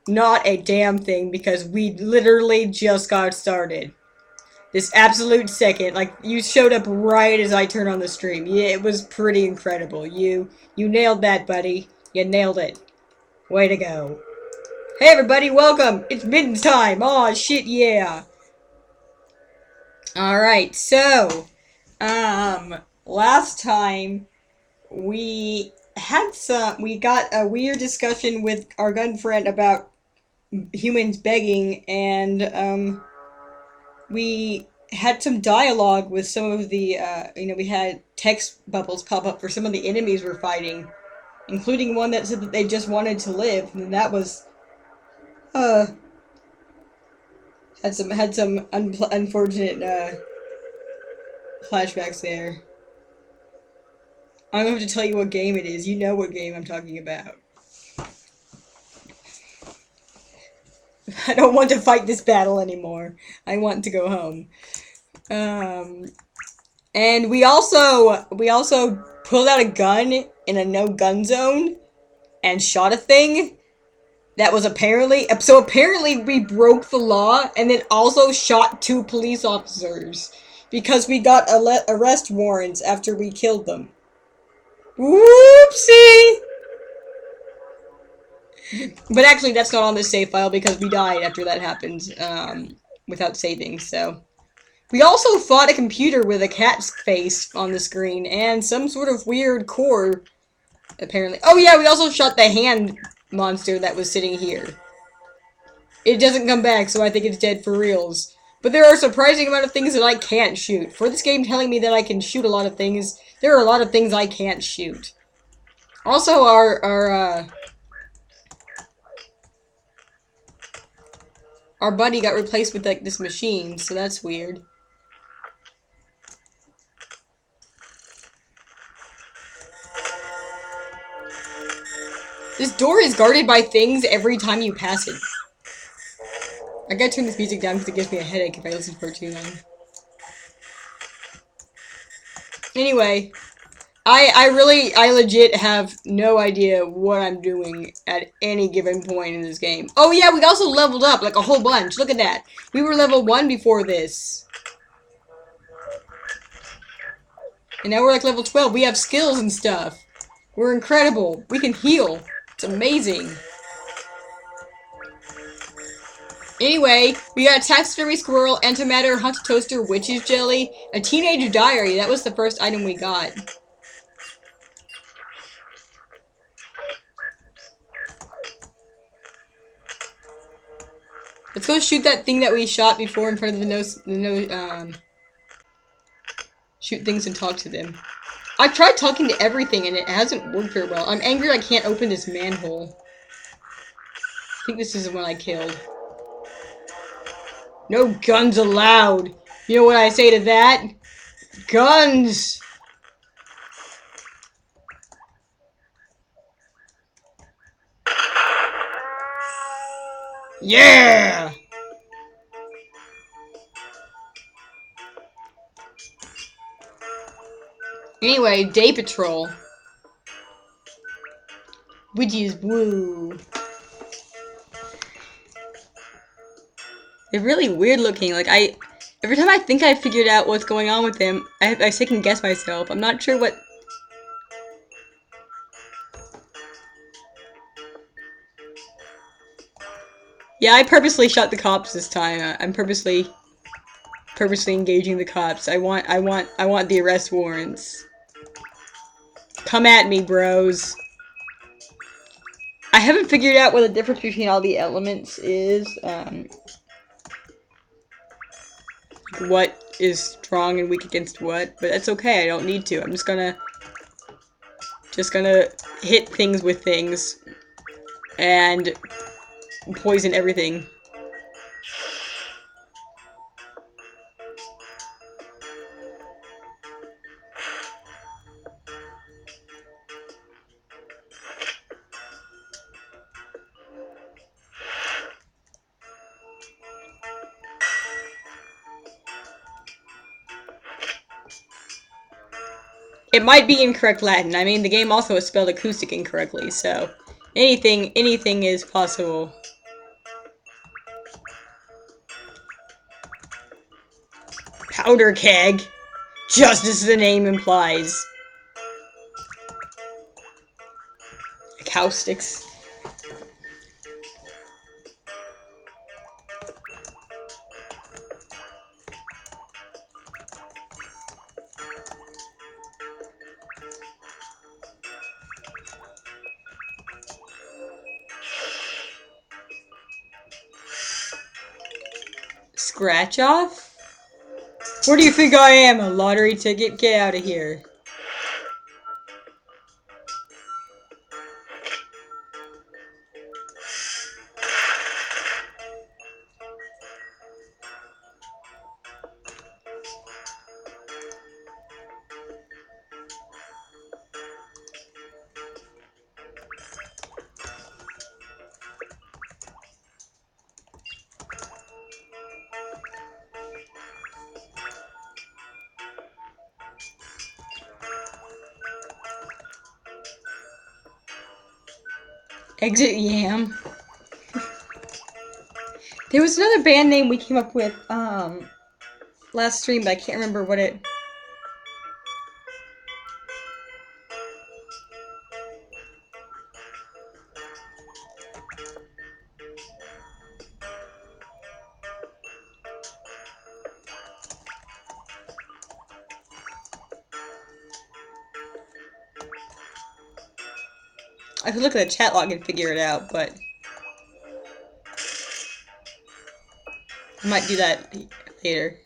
Not a damn thing because we literally just got started. This absolute second, like you showed up right as I turned on the stream. Yeah, it was pretty incredible. You nailed that, buddy. You nailed it. Way to go. Hey everybody, welcome. It's Middens time. Aw, shit, yeah. All right, so last time we got a weird discussion with our gun friend about humans begging, and we had some dialogue with some of the we had text bubbles pop up for some of the enemies we're fighting, including one that said that they just wanted to live, and that was uh had some unfortunate flashbacks there. I don't have to tell you what game it is. You know what game I'm talking about. I don't want to fight this battle anymore. I want to go home. Um, and we also pulled out a gun in a no gun zone and shot a thing that was apparently we broke the law and then also shot two police officers because we got arrest warrants after we killed them. Whoopsie! But actually, that's not on this save file because we died after that happened, without saving, so. We also fought a computer with a cat's face on the screen and some sort of weird core, apparently. Oh yeah, we also shot the hand monster that was sitting here. It doesn't come back, so I think it's dead for reals. But there are a surprising amount of things that I can't shoot. For this game telling me that I can shoot a lot of things, there are a lot of things I can't shoot. Also, our buddy got replaced with, like, this machine, so that's weird. This door is guarded by things every time you pass it. I gotta turn this music down because it gives me a headache if I listen for too long. Anyway, I legit have no idea what I'm doing at any given point in this game. Oh yeah, we also leveled up, like, a whole bunch. Look at that. We were level 1 before this. And now we're, like, level 12. We have skills and stuff. We're incredible. We can heal. It's amazing. Anyway, we got a taxidermy squirrel, antimatter, haunted toaster, witch's jelly, a teenage diary. That was the first item we got. Let's go shoot that thing that we shot before in front of shoot things and talk to them. I tried talking to everything and it hasn't worked very well. I'm angry I can't open this manhole. I think this is the one I killed. No guns allowed. You know what I say to that? Guns! Yeah! Anyway, day patrol. Witches, woo. They're really weird looking. Like, every time I think I figured out what's going on with them, I second guess myself. I'm not sure what. Yeah, I purposely shot the cops this time. I'm purposely engaging the cops. I want the arrest warrants. Come at me, bros. I haven't figured out what the difference between all the elements is. What is strong and weak against what, but that's okay. I don't need to. I'm just gonna hit things with things and poison everything. It might be incorrect Latin. I mean, the game also is spelled acoustic incorrectly, so Anything is possible. Powder keg, just as the name implies. Acoustics. Scratch off? Where do you think I am? A lottery ticket? Get out of here. Exit Yam. There was another band name we came up with last stream, but I can't remember what it. I could look at the chat log and figure it out, but I might do that later.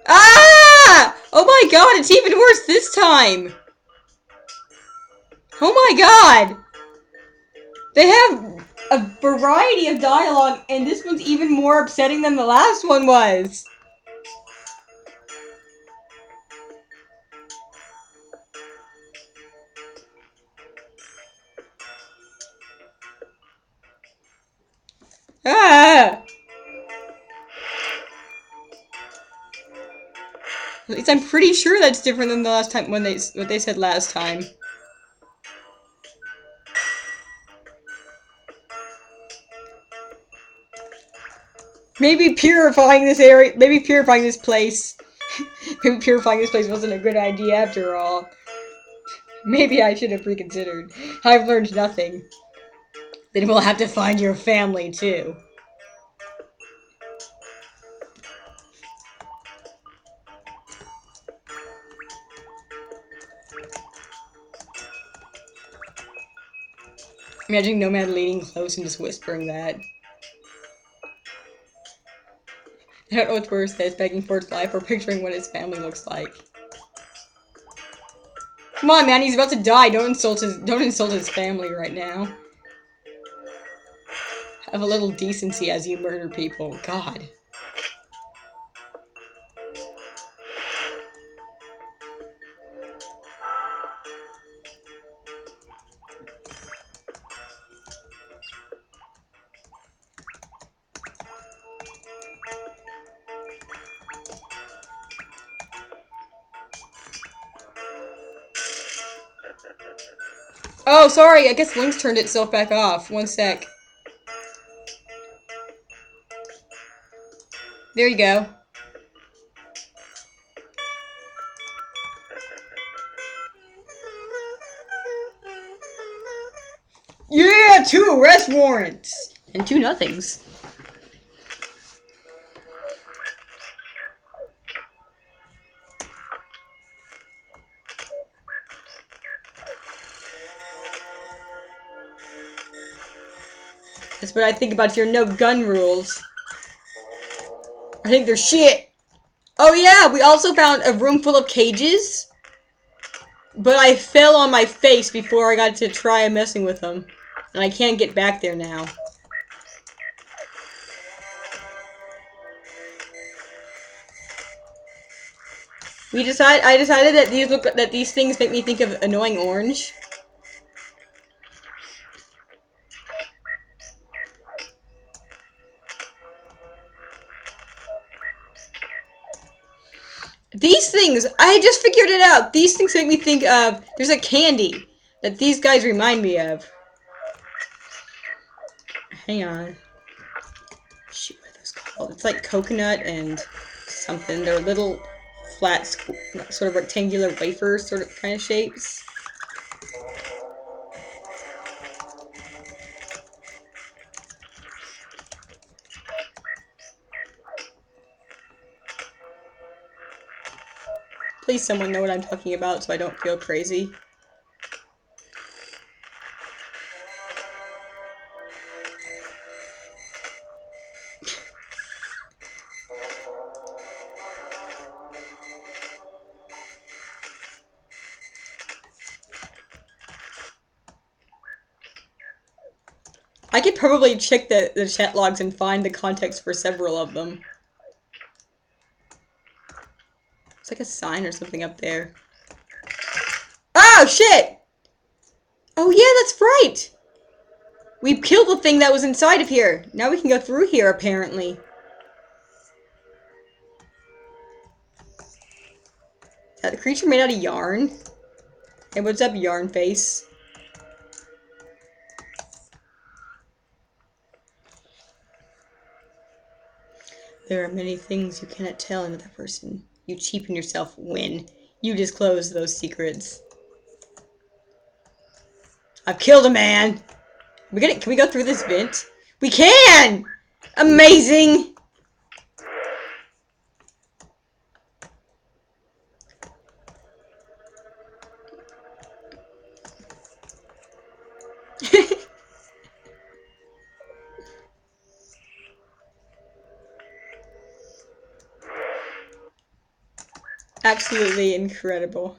Ah! Oh my god, it's even worse this time! Oh my god! They have a variety of dialogue, and this one's even more upsetting than the last one was. Ah! At least I'm pretty sure that's different than the last time when what they said last time. Maybe purifying this area, maybe purifying this place wasn't a good idea after all. Maybe I should have reconsidered. I've learned nothing. Then we'll have to find your family too. Imagine Nomad leaning close and just whispering that. I don't know what's worse, that it's begging for its life or picturing what its family looks like. Come on, man, he's about to die. Don't insult his family right now. Have a little decency as you murder people. God. Oh, sorry, I guess Link's turned itself back off. One sec. There you go. Yeah, 2 arrest warrants! And 2 nothings. That's what I think about your no gun rules. I think they're shit. Oh yeah, we also found a room full of cages. But I fell on my face before I got to try messing with them. And I can't get back there now. I decided that these things make me think of Annoying Orange. These things, I just figured it out. These things make me think of, there's a candy that these guys remind me of. Hang on. Shoot, what are those called? It's like coconut and something. They're little flat, sort of rectangular wafers, sort of kind of shapes. Please someone know what I'm talking about so I don't feel crazy. I could probably check the chat logs and find the context for several of them. It's like a sign or something up there. Oh, shit! Oh, yeah, that's right! We killed the thing that was inside of here. Now we can go through here, apparently. Is that a creature made out of yarn? Hey, what's up, yarn face? There are many things you cannot tell another person. You cheapen yourself when you disclose those secrets. I've killed a man! Can we go through this vent? We can! Amazing! Absolutely incredible.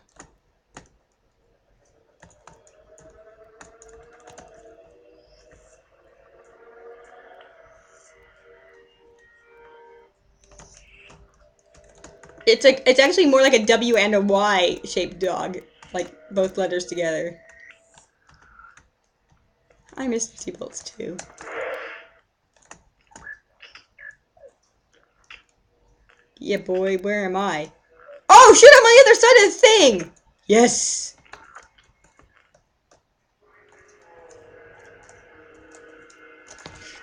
It's actually more like a W and a Y shaped dog, like both letters together. I miss seatbelts too. Yeah, boy, where am I? Oh shit! On my other side of the thing. Yes.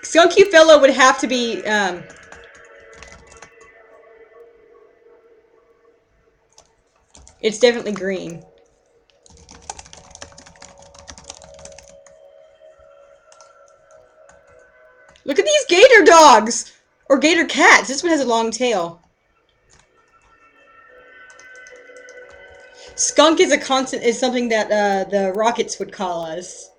Skunky Fellow would have to be It's definitely green. Look at these gator dogs! Or gator cats. This one has a long tail. Skunk is something that the Rockets would call us.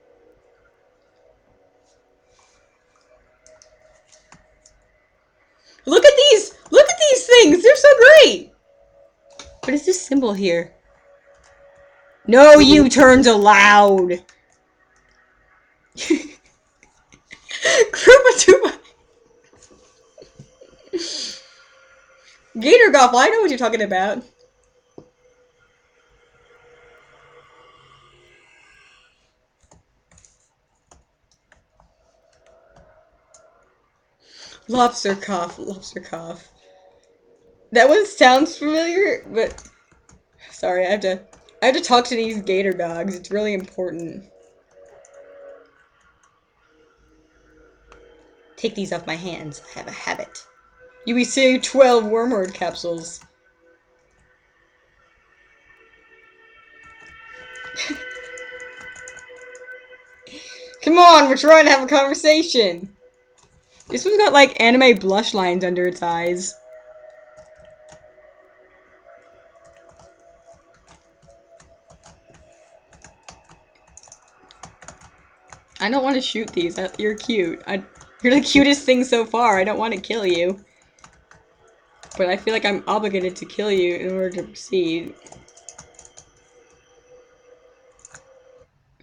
Look at these! Look at these things! They're so great! What is this symbol here? No U-turns allowed! Krupa Gator Golf, I know what you're talking about. Lobster cough, lobster cough. That one sounds familiar, but sorry, I have to talk to these gator dogs. It's really important. Take these off my hands. I have a habit. You received 12 wormwood capsules. Come on, we're trying to have a conversation. This one's got like anime blush lines under its eyes. I don't want to shoot these. You're cute. You're the cutest thing so far. I don't want to kill you. But I feel like I'm obligated to kill you in order to proceed.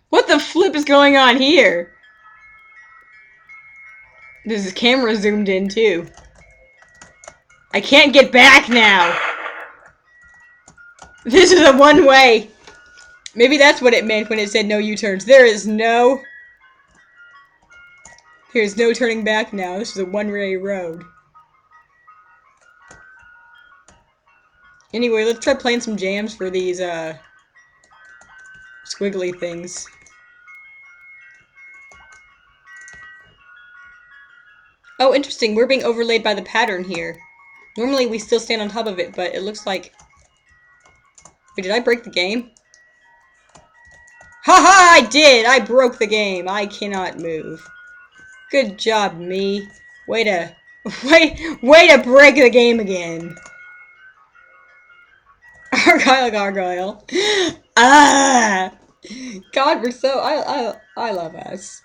What the flip is going on here? There's a camera zoomed in too. I can't get back now! This is a one-way! Maybe that's what it meant when it said no U-turns. There's no turning back now. This is a one-way road. Anyway, let's try playing some jams for these, squiggly things. Oh, interesting. We're being overlaid by the pattern here. Normally we still stand on top of it, but it looks like... Wait, did I break the game? Haha, I did! I broke the game. I cannot move. Good job, me. Way to... Way to break the game again. Argyle Gargoyle. Ah! God, we're so... I love us.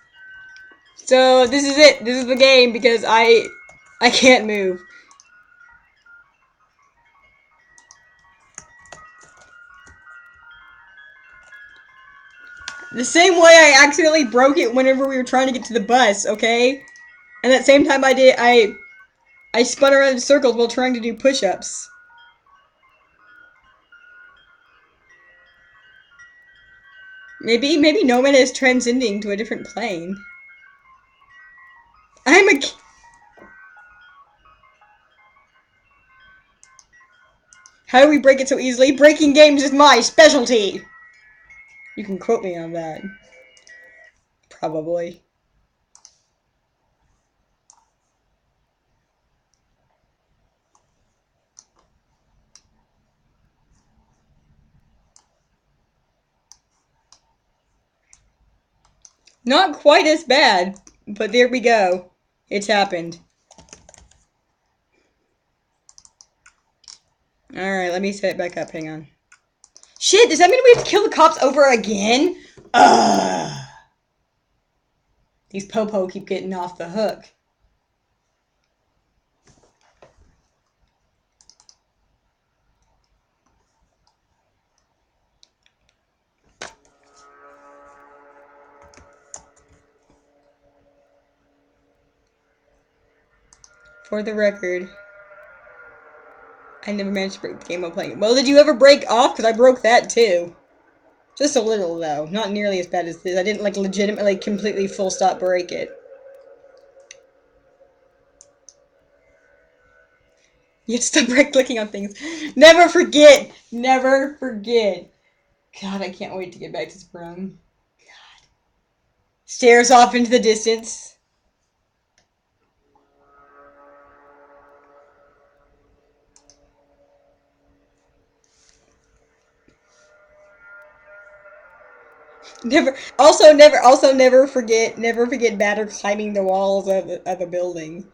So, this is it. This is the game because I can't move. The same way I accidentally broke it whenever we were trying to get to the bus, okay? And at the same time I spun around in circles while trying to do push-ups. Maybe Nomad is transcending to a different plane. I'm a... How do we break it so easily? Breaking games is my specialty! You can quote me on that. Probably. Not quite as bad, but there we go. It's happened. Alright, let me set it back up. Hang on. Shit, does that mean we have to kill the cops over again? Ugh. These po-po keep getting off the hook. For the record, I never managed to break the game while playing it. Well, did you ever break off? Because I broke that too. Just a little, though. Not nearly as bad as this. I didn't, like, legitimately completely full stop break it. You have to stop right-clicking on things. Never forget! Never forget! God, I can't wait to get back to Sprung. God. Stares off into the distance. Never forget Batter climbing the walls of a building.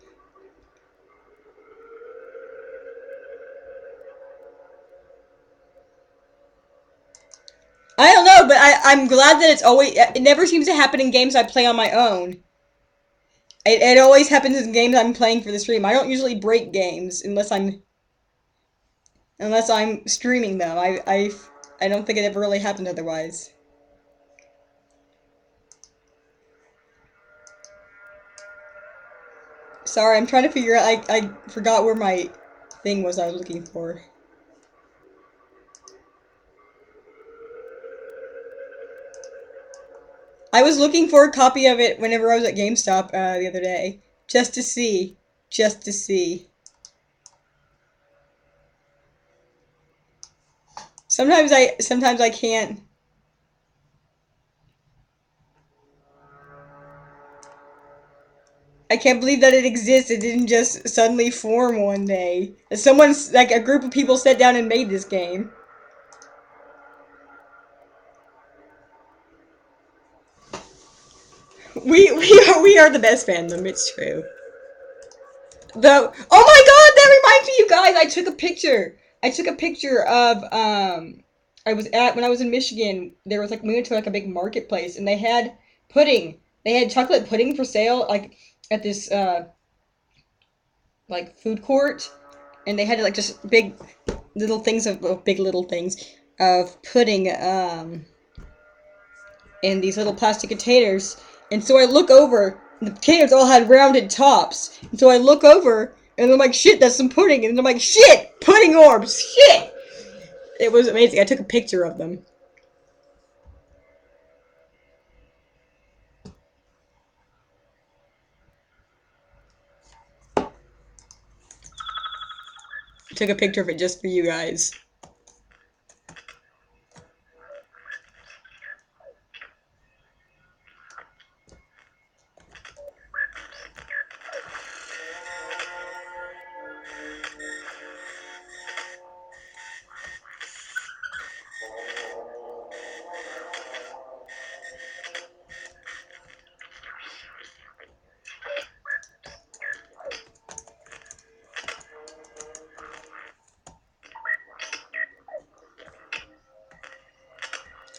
I don't know, but I'm glad that it never seems to happen in games I play on my own. It always happens in games I'm playing for the stream. I don't usually break games unless I'm streaming them. I don't think it ever really happened otherwise. Sorry, I'm trying to figure out. I forgot where my thing was I was looking for. I was looking for a copy of it whenever I was at GameStop the other day, just to see, just to see. Sometimes I can't. I can't believe that it exists. It didn't just suddenly form one day. Someone's like a group of people sat down and made this game. We are the best fandom. It's true. The oh my god, that reminds me, you guys. I took a picture. I took a picture of I was at when I was in Michigan. There was like we went to like a big marketplace and they had pudding. They had chocolate pudding for sale like at this like food court, and they had like just big little things of big little things of pudding in these little plastic containers. And so I look over, the containers all had rounded tops. And so I look over, and I'm like, shit, that's some pudding. And I'm like, shit, pudding orbs, shit. It was amazing. I took a picture of them. I took a picture of it just for you guys.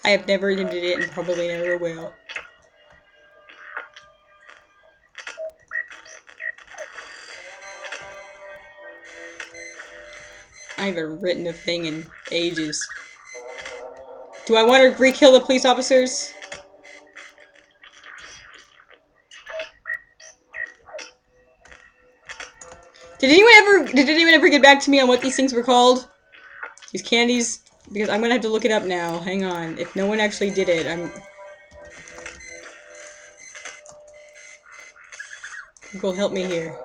I have never attempted it and probably never will. I haven't written a thing in ages. Do I want to re-kill the police officers? Did anyone ever get back to me on what these things were called? These candies? Because I'm gonna have to look it up now. Hang on. If no one actually did it, Google, help me here.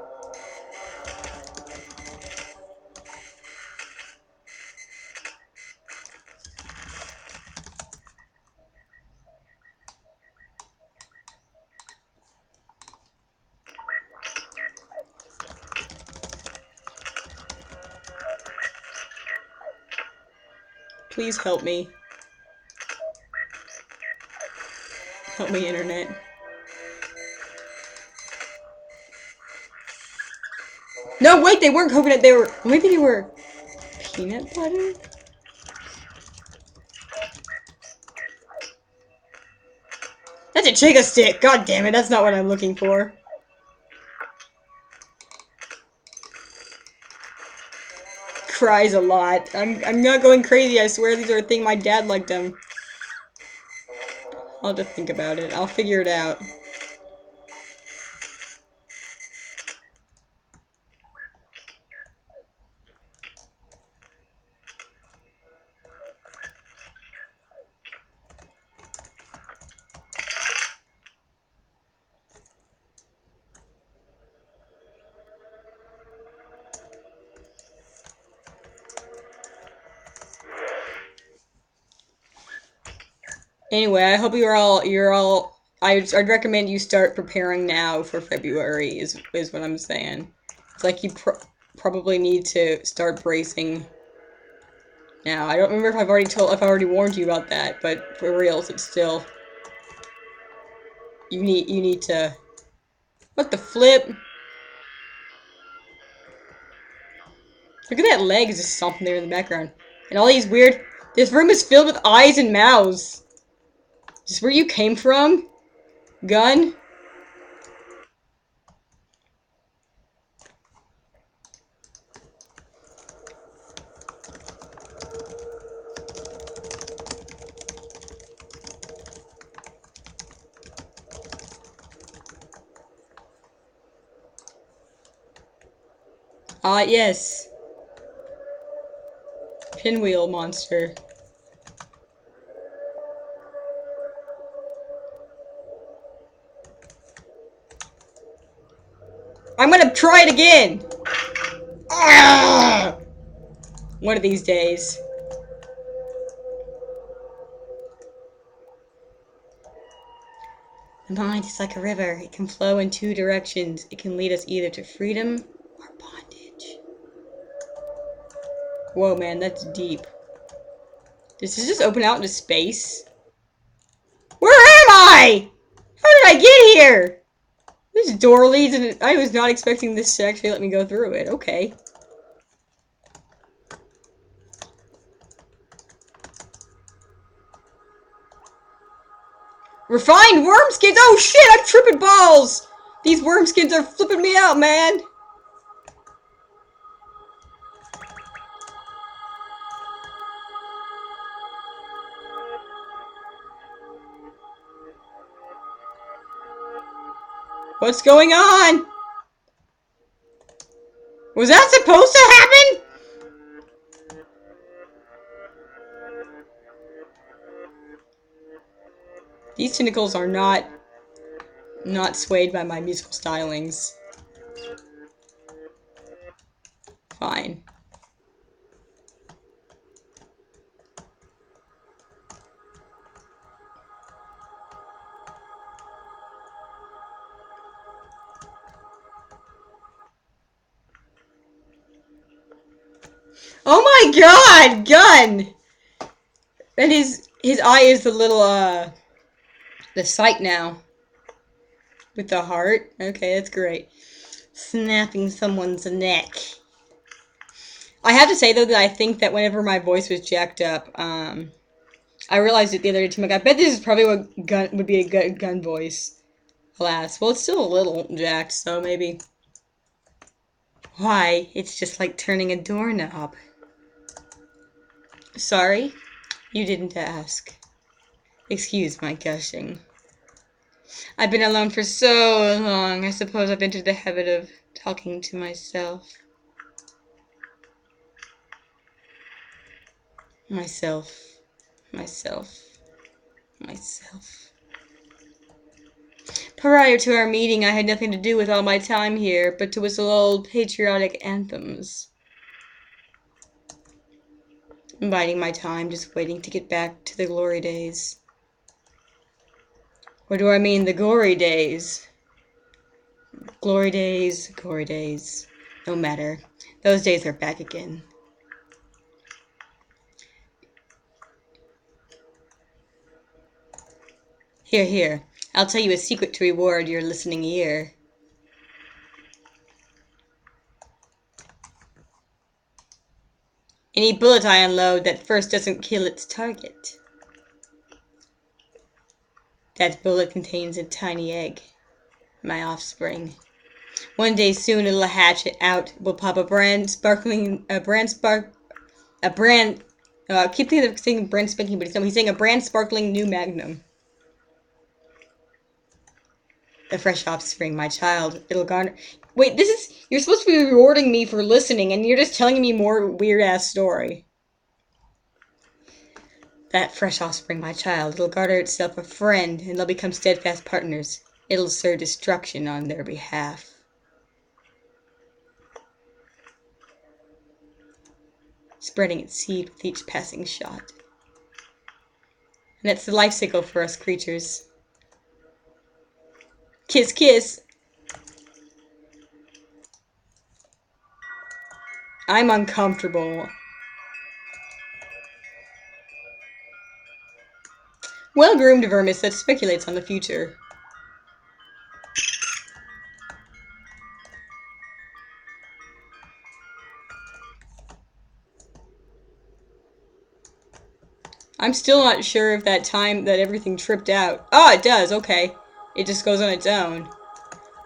Please help me. Help me, internet. No, wait, they weren't coconut, they were... Maybe they were... peanut butter? That's a Chica stick! God damn it, that's not what I'm looking for. Cries a lot. I'm not going crazy, I swear these are a thing my dad liked them. I'll have to think about it. I'll figure it out. Anyway, I hope you're all I'd recommend you start preparing now for February is what I'm saying. It's like you probably need to start bracing now. I don't remember if I already warned you about that, but for reals, it's still you need to. What the flip? Look at that leg just stomping there in the background, and all these weird. This room is filled with eyes and mouths. Is this where you came from? Gun? Ah, yes. Pinwheel monster. I'm gonna try it again! Ah! One of these days. The mind is like a river. It can flow in two directions. It can lead us either to freedom or bondage. Whoa, man, that's deep. Does this just open out into space? Where am I? How did I get here? This door leads and I was not expecting this to actually let me go through it. Okay. Refined worm skins! Oh shit, I'm tripping balls! These worm skins are flipping me out, man! What's going on? Was that supposed to happen? These tentacles are not swayed by my musical stylings. Fine. Oh my god! Gun! And his eye is the little, the sight now. With the heart. Okay, that's great. Snapping someone's neck. I have to say, though, that I think that whenever my voice was jacked up, I realized it the other day too. Like, I bet this is probably what gun would be a good gun voice. Alas, well, it's still a little jacked, so maybe. Why? It's just like turning a doorknob. Sorry, you didn't ask. Excuse my gushing. I've been alone for so long. I suppose I've entered the habit of talking to myself. Myself. Myself. Myself. Prior to our meeting, I had nothing to do with all my time here but to whistle old patriotic anthems. I'm biding my time, just waiting to get back to the glory days. Or do I mean the gory days? Glory days, gory days. No matter. Those days are back again. Here, here. I'll tell you a secret to reward your listening ear. Any bullet I unload that first doesn't kill its target. That bullet contains a tiny egg. My offspring. One day soon it'll hatch it out. Will pop a brand sparkling, a brand, I keep thinking of saying brand spanking, but he's saying a brand sparkling new magnum. The fresh offspring, my child. It'll garner. Wait, this is. You're supposed to be rewarding me for listening, and you're just telling me more weird ass story. That fresh offspring, my child. It'll garner itself a friend, and they'll become steadfast partners. It'll serve destruction on their behalf. Spreading its seed with each passing shot. And that's the life cycle for us creatures. Kiss, kiss. I'm uncomfortable. Well-groomed vermis that speculates on the future. I'm still not sure if that time that everything tripped out. Oh, it does. Okay. It just goes on its own.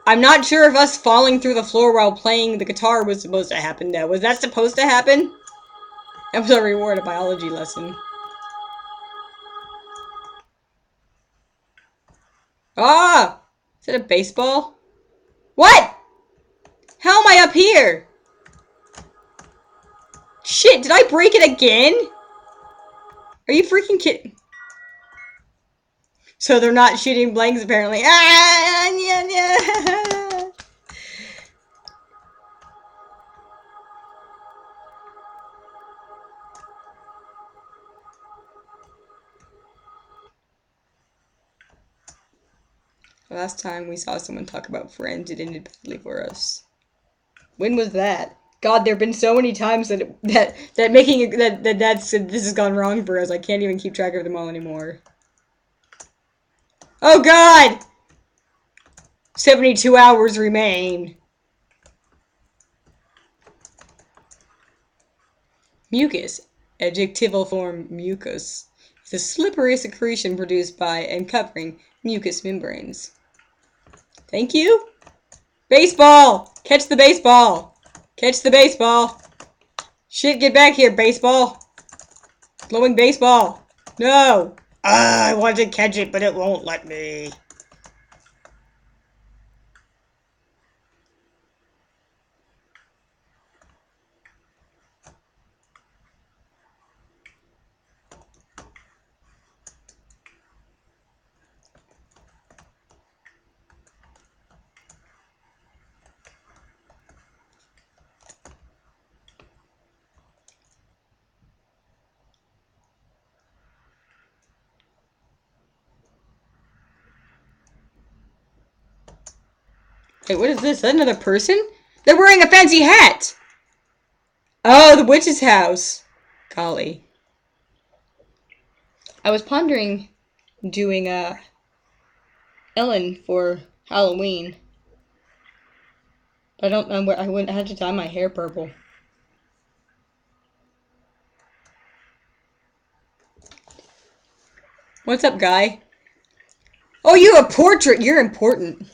I'm not sure if us falling through the floor while playing the guitar was supposed to happen, though. Was that supposed to happen? That was a reward, a biology lesson. Ah! Is that a baseball? What? How am I up here? Shit, did I break it again? Are you freaking kidding? So they're not shooting blanks, apparently. Ah, yeah, yeah. Last time we saw someone talk about friends, it ended badly for us. When was that? God, there have been so many times that this has gone wrong for us. I can't even keep track of them all anymore. Oh God! 72 hours remain. Mucus, adjectival form mucus, is a slippery secretion produced by and covering mucous membranes. Thank you. Baseball! Catch the baseball! Catch the baseball! Shit, get back here, baseball! Glowing baseball! No! I want to catch it, but it won't let me. Wait, what is this? Is that another person? They're wearing a fancy hat! Oh, the witch's house. Golly. I was pondering doing Ellen for Halloween. But I don't know where I wouldn't have to dye my hair purple. What's up, guy? Oh, you have a portrait. You're important.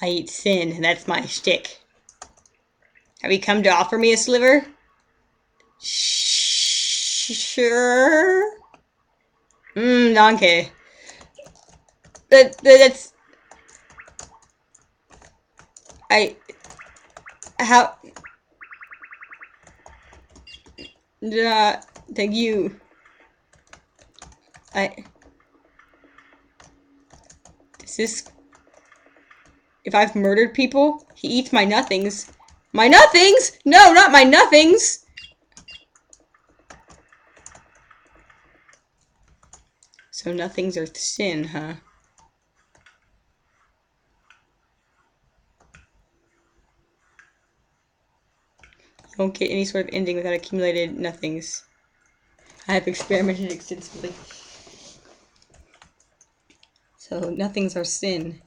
I eat sin, and that's my shtick. Have you come to offer me a sliver? Sure. Donkey. That's... How... Thank you. Is this... If I've murdered people, he eats my nothings. My nothings? No, not my nothings! So nothings are sin, huh? You won't get any sort of ending without accumulated nothings. I have experimented extensively. So nothings are sin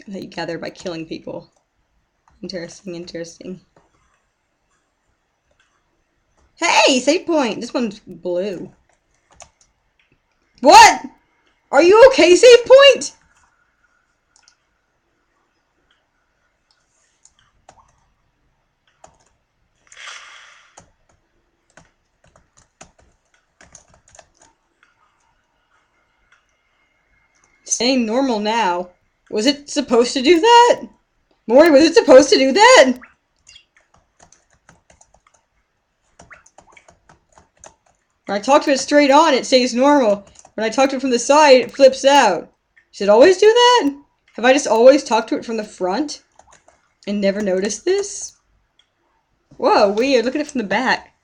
that you gather by killing people. Interesting, interesting. Hey, save point! This one's blue. What? Are you okay, save point? Staying normal now. Was it supposed to do that? Mori, was it supposed to do that? When I talk to it straight on, it stays normal. When I talk to it from the side, it flips out. Should it always do that? Have I just always talked to it from the front? And never noticed this? Whoa, weird. Look at it from the back.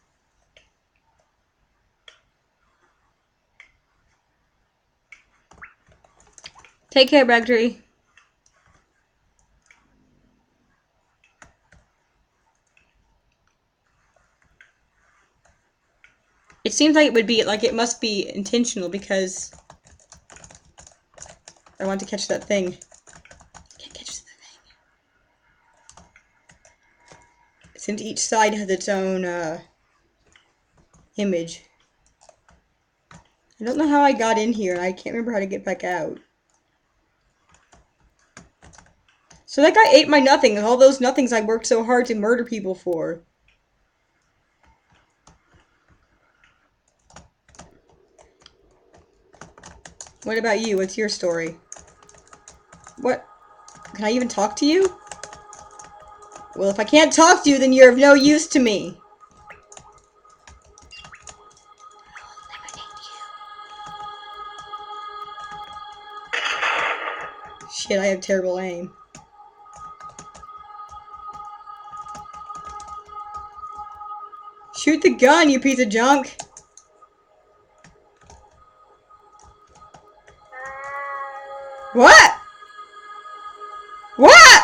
Take care, Bagtree. It seems like it would be, like it must be intentional because I want to catch that thing. I can't catch the thing. Since each side has its own, image. I don't know how I got in here, and I can't remember how to get back out. So that guy ate my nothing, all those nothings I worked so hard to murder people for. What about you? What's your story? What? Can I even talk to you? Well, if I can't talk to you, then you're of no use to me. Shit, I have terrible aim. Shoot the gun, you piece of junk! What? What?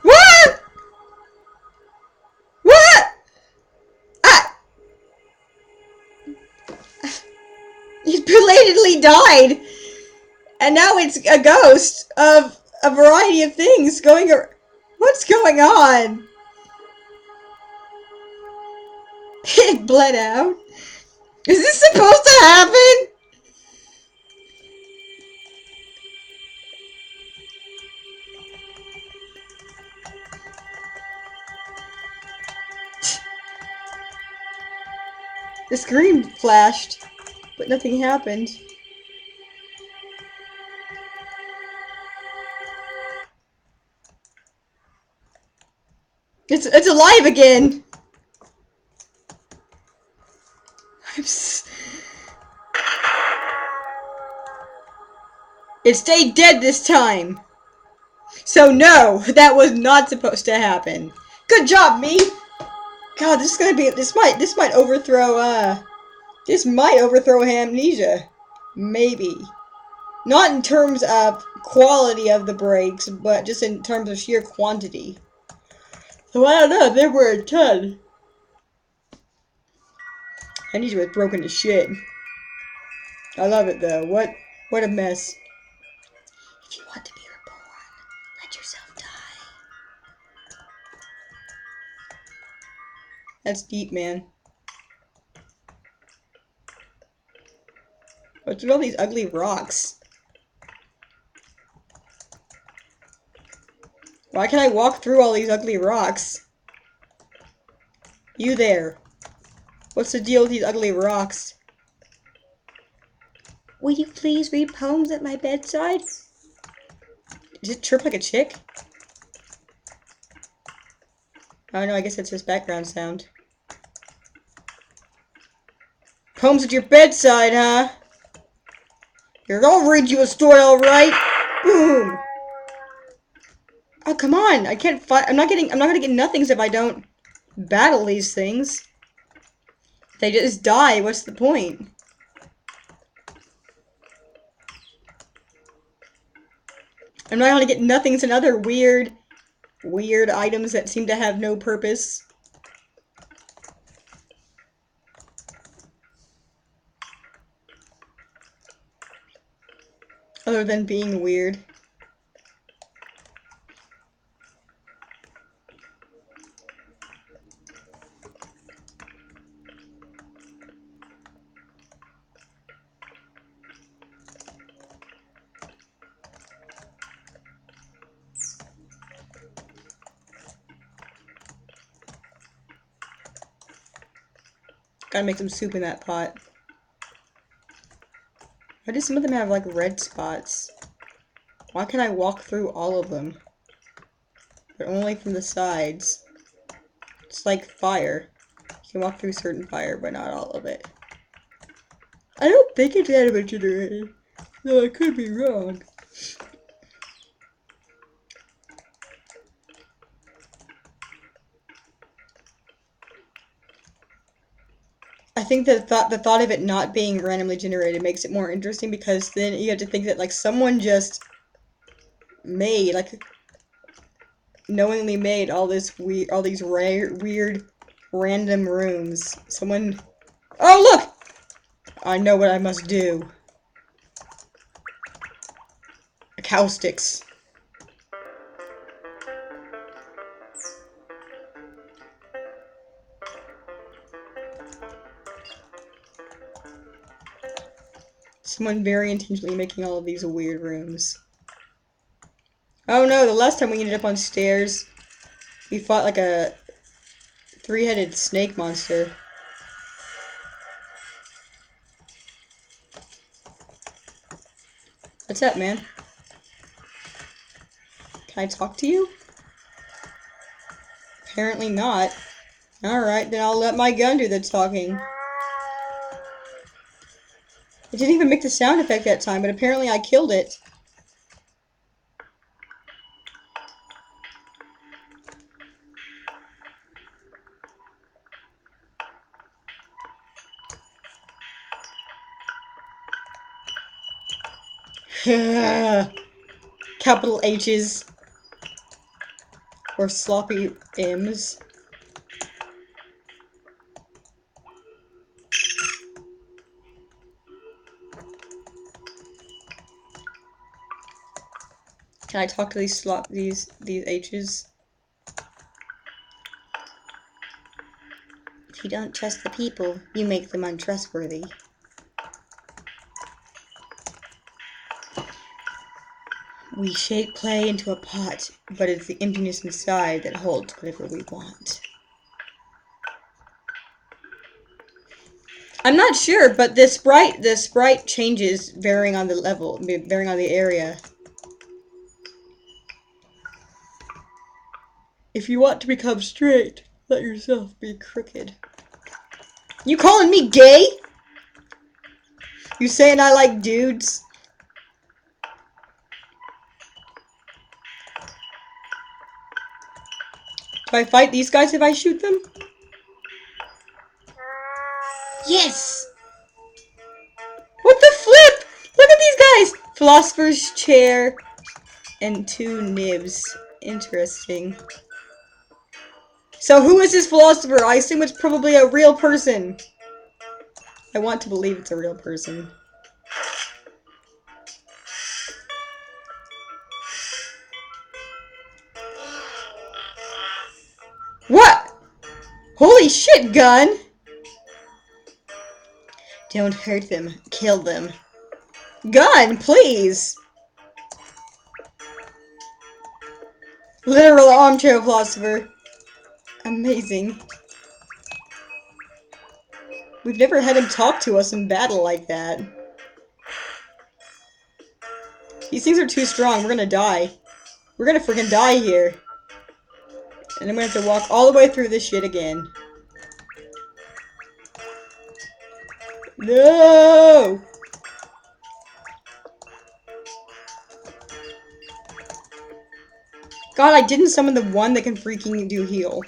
What? What? Ah! He belatedly died! And now it's a ghost of a variety of things going around. What's going on? It bled out. Is this supposed to happen? The screen flashed, but nothing happened. It's alive again. It stayed dead this time. So no, that was not supposed to happen. Good job, me. God, this is gonna be. This might overthrow. This might overthrow amnesia. Maybe. Not in terms of quality of the breaks, but just in terms of sheer quantity. So I don't know, there were a ton. Amnesia was broken to shit. I love it though. What a mess. If you want to be reborn, let yourself die. That's deep, man. What's with all these ugly rocks? Why can I walk through all these ugly rocks? You there. What's the deal with these ugly rocks? Will you please read poems at my bedside? Does it chirp like a chick? Oh no, I guess that's his background sound. Poems at your bedside, huh? Here, I'll read you a story, alright? Boom! Oh, come on! I can't fight. I'm not gonna get nothings if I don't battle these things. If they just die, what's the point? I'm not gonna get nothings and other weird items that seem to have no purpose. Other than being weird. Gotta make some soup in that pot. Why do some of them have like red spots? Why can I walk through all of them? But only from the sides. It's like fire. You can walk through certain fire, but not all of it. I don't think it's anime generated. No, I could be wrong. I think the thought of it not being randomly generated makes it more interesting, because then you have to think that like someone just made, like, knowingly made all these weird random rooms. Someone. Oh look! I know what I must do. Acoustics. Someone very intentionally making all of these weird rooms. Oh no, the last time we ended up on stairs, we fought like a three-headed snake monster. What's up, man? Can I talk to you? Apparently not. Alright, then I'll let my gun do the talking. It didn't even make the sound effect that time, but apparently I killed it. Capital H's. Or sloppy M's. Can I talk to these H's? If you don't trust the people, you make them untrustworthy. We shape play into a pot, but it's the emptiness inside that holds whatever we want. I'm not sure, but the sprite changes varying on the level, varying on the area. If you want to become straight, let yourself be crooked. You calling me gay? You saying I like dudes? Do I fight these guys if I shoot them? Yes! What the flip? Look at these guys! Philosopher's chair and 2 nibs. Interesting. So who is this philosopher? I assume it's probably a real person. I want to believe it's a real person. What? Holy shit, gun! Don't hurt them. Kill them. Gun, please! Literal armchair philosopher. Amazing. We've never had him talk to us in battle like that. These things are too strong. We're gonna die. We're gonna freaking die here. And I'm gonna have to walk all the way through this shit again. No! God, I didn't summon the one that can freaking do heal.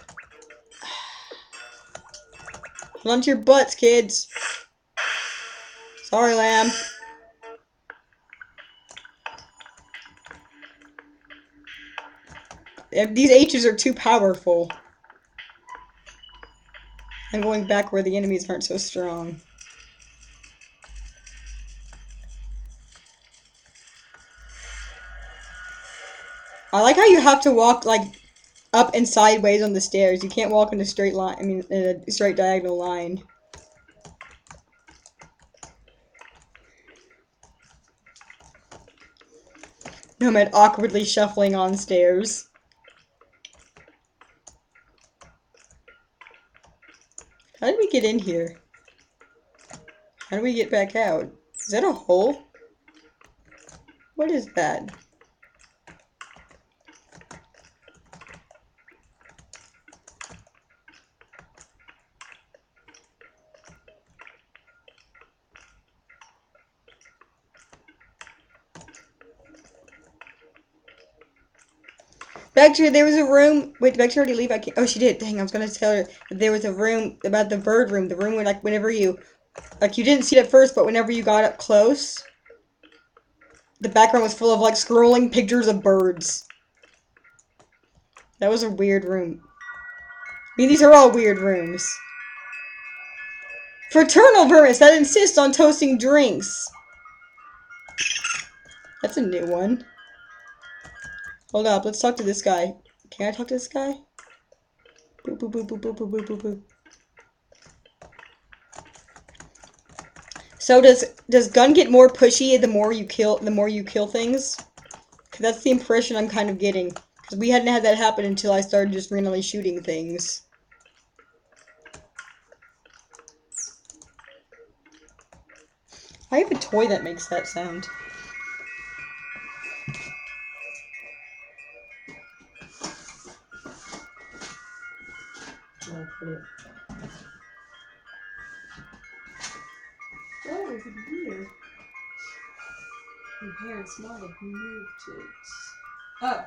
Hold on to your butts, kids. Sorry, lamb. These H's are too powerful. I'm going back where the enemies aren't so strong. I like how you have to walk, like, up and sideways on the stairs. You can't walk in a straight line, in a straight diagonal line. No, I'm awkwardly shuffling on stairs. How did we get in here? How do we get back out? Is that a hole? What is that? Bacteria, there was a room. Wait, did Bacteria already leave? I can't. Oh, she did. Dang, I was gonna tell her that there was a room about the bird room. The room where, like, whenever you, like, you didn't see it at first, but whenever you got up close, the background was full of, like, scrolling pictures of birds. That was a weird room. I mean, these are all weird rooms. Fraternal vermis that insist on toasting drinks. That's a new one. Hold up, let's talk to this guy. Can I talk to this guy? Boop, boop, boop, boop, boop, boop, boop, boop, boop. So does gun get more pushy the more you kill things? 'Cause that's the impression I'm kind of getting. Because we hadn't had that happen until I started just randomly shooting things. I have a toy that makes that sound. I'll put it. Oh, it's weird. Your parents might have moved it. Oh.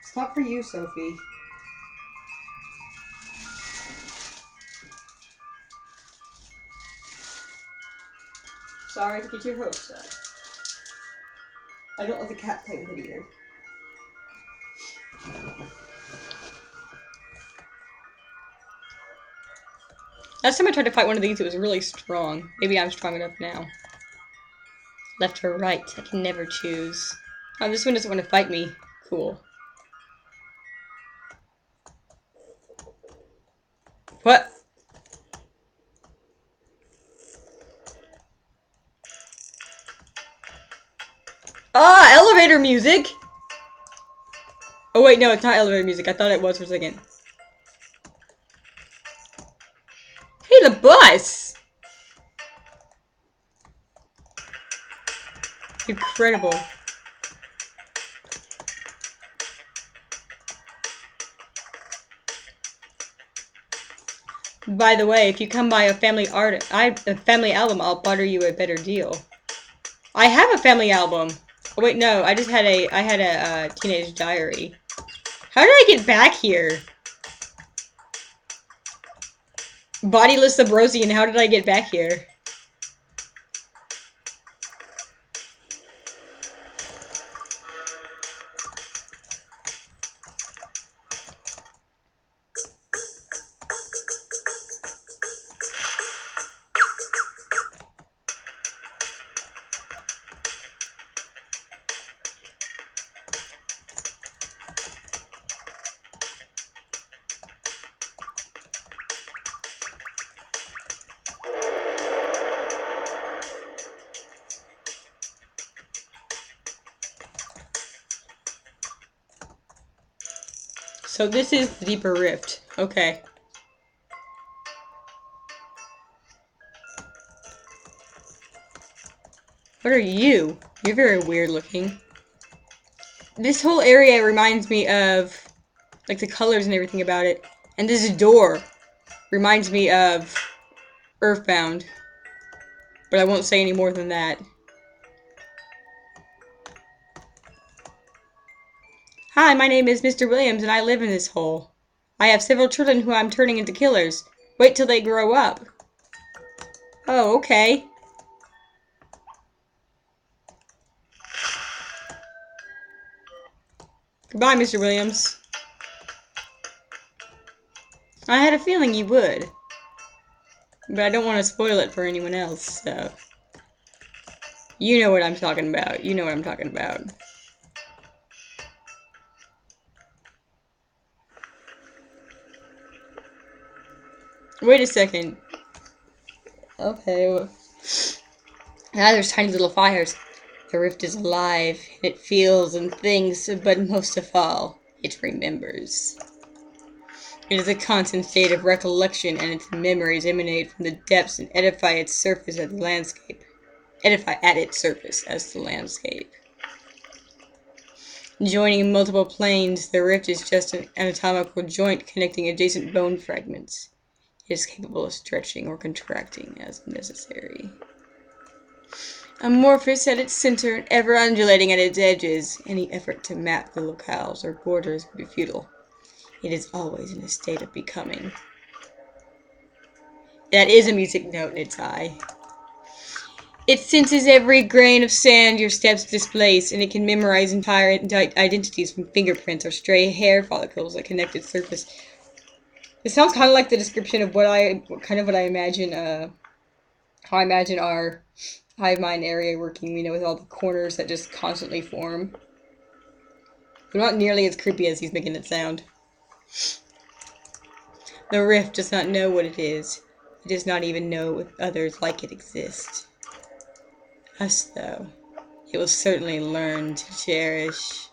It's not for you, Sophie. Sorry to get your hopes up. I don't let the cat play with it either. Last time I tried to fight one of these, it was really strong. Maybe I'm strong enough now. Left or right, I can never choose. Oh, this one doesn't want to fight me. Cool. What? Ah, elevator music! Oh wait, no, it's not elevator music. I thought it was for a second. Hey, the bus! Incredible. By the way, if you come by a family album, I'll butter you a better deal. I have a family album. Oh wait, no, I had a teenage diary. How did I get back here? Bodiless Ambrosian, how did I get back here? So this is the deeper rift. Okay. What are you? You're very weird looking. This whole area reminds me of, like, the colors and everything about it. And this door reminds me of Earthbound. But I won't say any more than that. Hi, my name is Mr. Williams and I live in this hole. I have several children who I'm turning into killers. Wait till they grow up. Oh, okay. Goodbye, Mr. Williams. I had a feeling you would. But I don't want to spoil it for anyone else, so... You know what I'm talking about. You know what I'm talking about. Wait a second. Okay. Now there's tiny little fires. The rift is alive. It feels and thinks, but most of all, it remembers. It is a constant state of recollection, and its memories emanate from the depths and edify its surface as the landscape. Edify at its surface as the landscape. Joining multiple planes, the rift is just an anatomical joint connecting adjacent bone fragments. It is capable of stretching or contracting as necessary. Amorphous at its center and ever undulating at its edges, any effort to map the locales or borders would be futile. It is always in a state of becoming. That is a music note in its eye. It senses every grain of sand your steps displace, and it can memorize entire identities from fingerprints or stray hair follicles that connect its surface. It sounds kind of like the description of what I imagine, how I imagine our hive mind area working, with all the corners that just constantly form. But not nearly as creepy as he's making it sound. The rift does not know what it is. It does not even know if others like it exist. Us, though, it will certainly learn to cherish.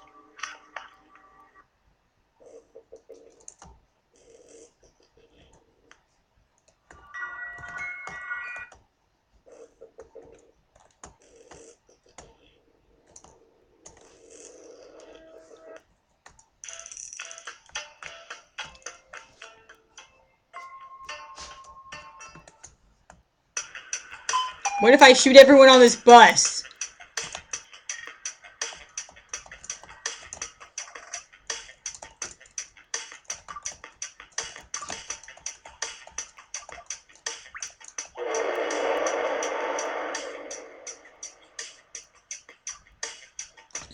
What if I shoot everyone on this bus?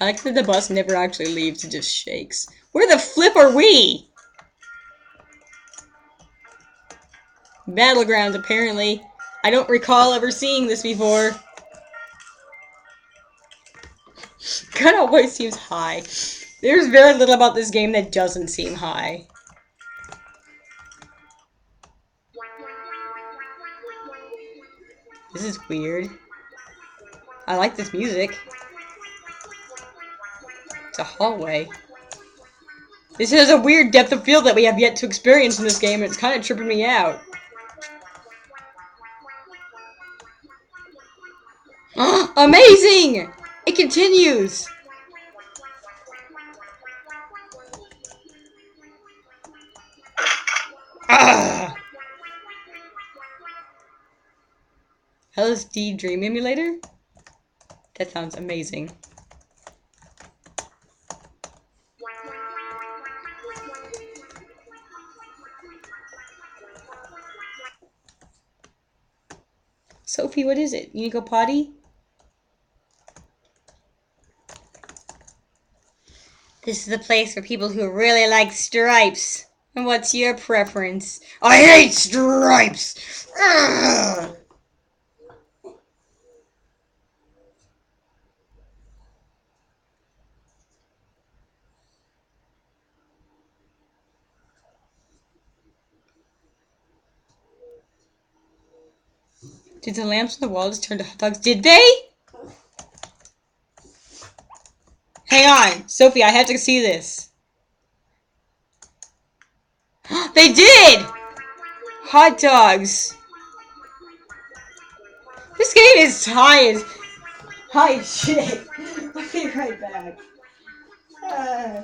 I like that the bus never actually leaves, it just shakes. Where the flip are we? Battlegrounds, apparently. I don't recall ever seeing this before. God always seems high. There's very little about this game that doesn't seem high. This is weird. I like this music. It's a hallway. This has a weird depth of field that we have yet to experience in this game, and it's kind of tripping me out. Amazing! It continues! Ah! LSD Dream Emulator? That sounds amazing. Sophie, what is it? You need to go potty? This is the place for people who really like stripes. And what's your preference? I hate stripes! Ugh! Did the lamps on the wall just turn to hot dogs? Did they? Hang on. Sophie, I have to see this. They did! Hot dogs. This game is high as shit. I'll be right back. Uh...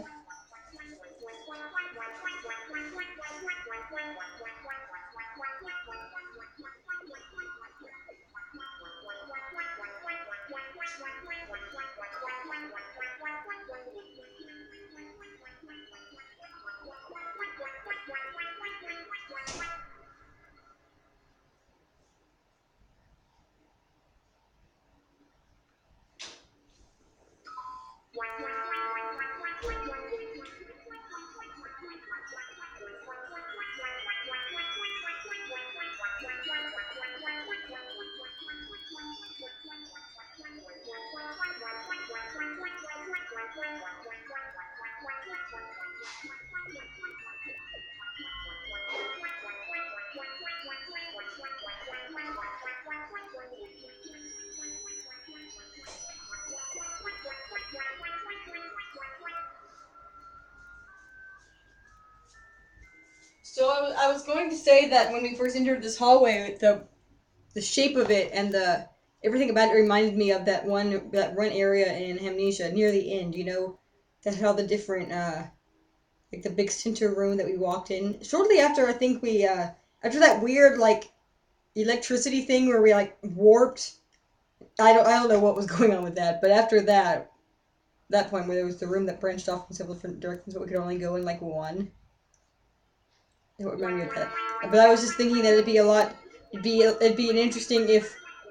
So I was going to say that when we first entered this hallway, the shape of it and the everything about it reminded me of that one area in Amnesia near the end. You know, that had all the different like the big center room that we walked in. Shortly after, I think we after that weird like electricity thing where we like warped. I don't know what was going on with that, but after that point where there was the room that branched off in several different directions, but we could only go in like one. It would remind me of that. But I was just thinking that it'd be an interesting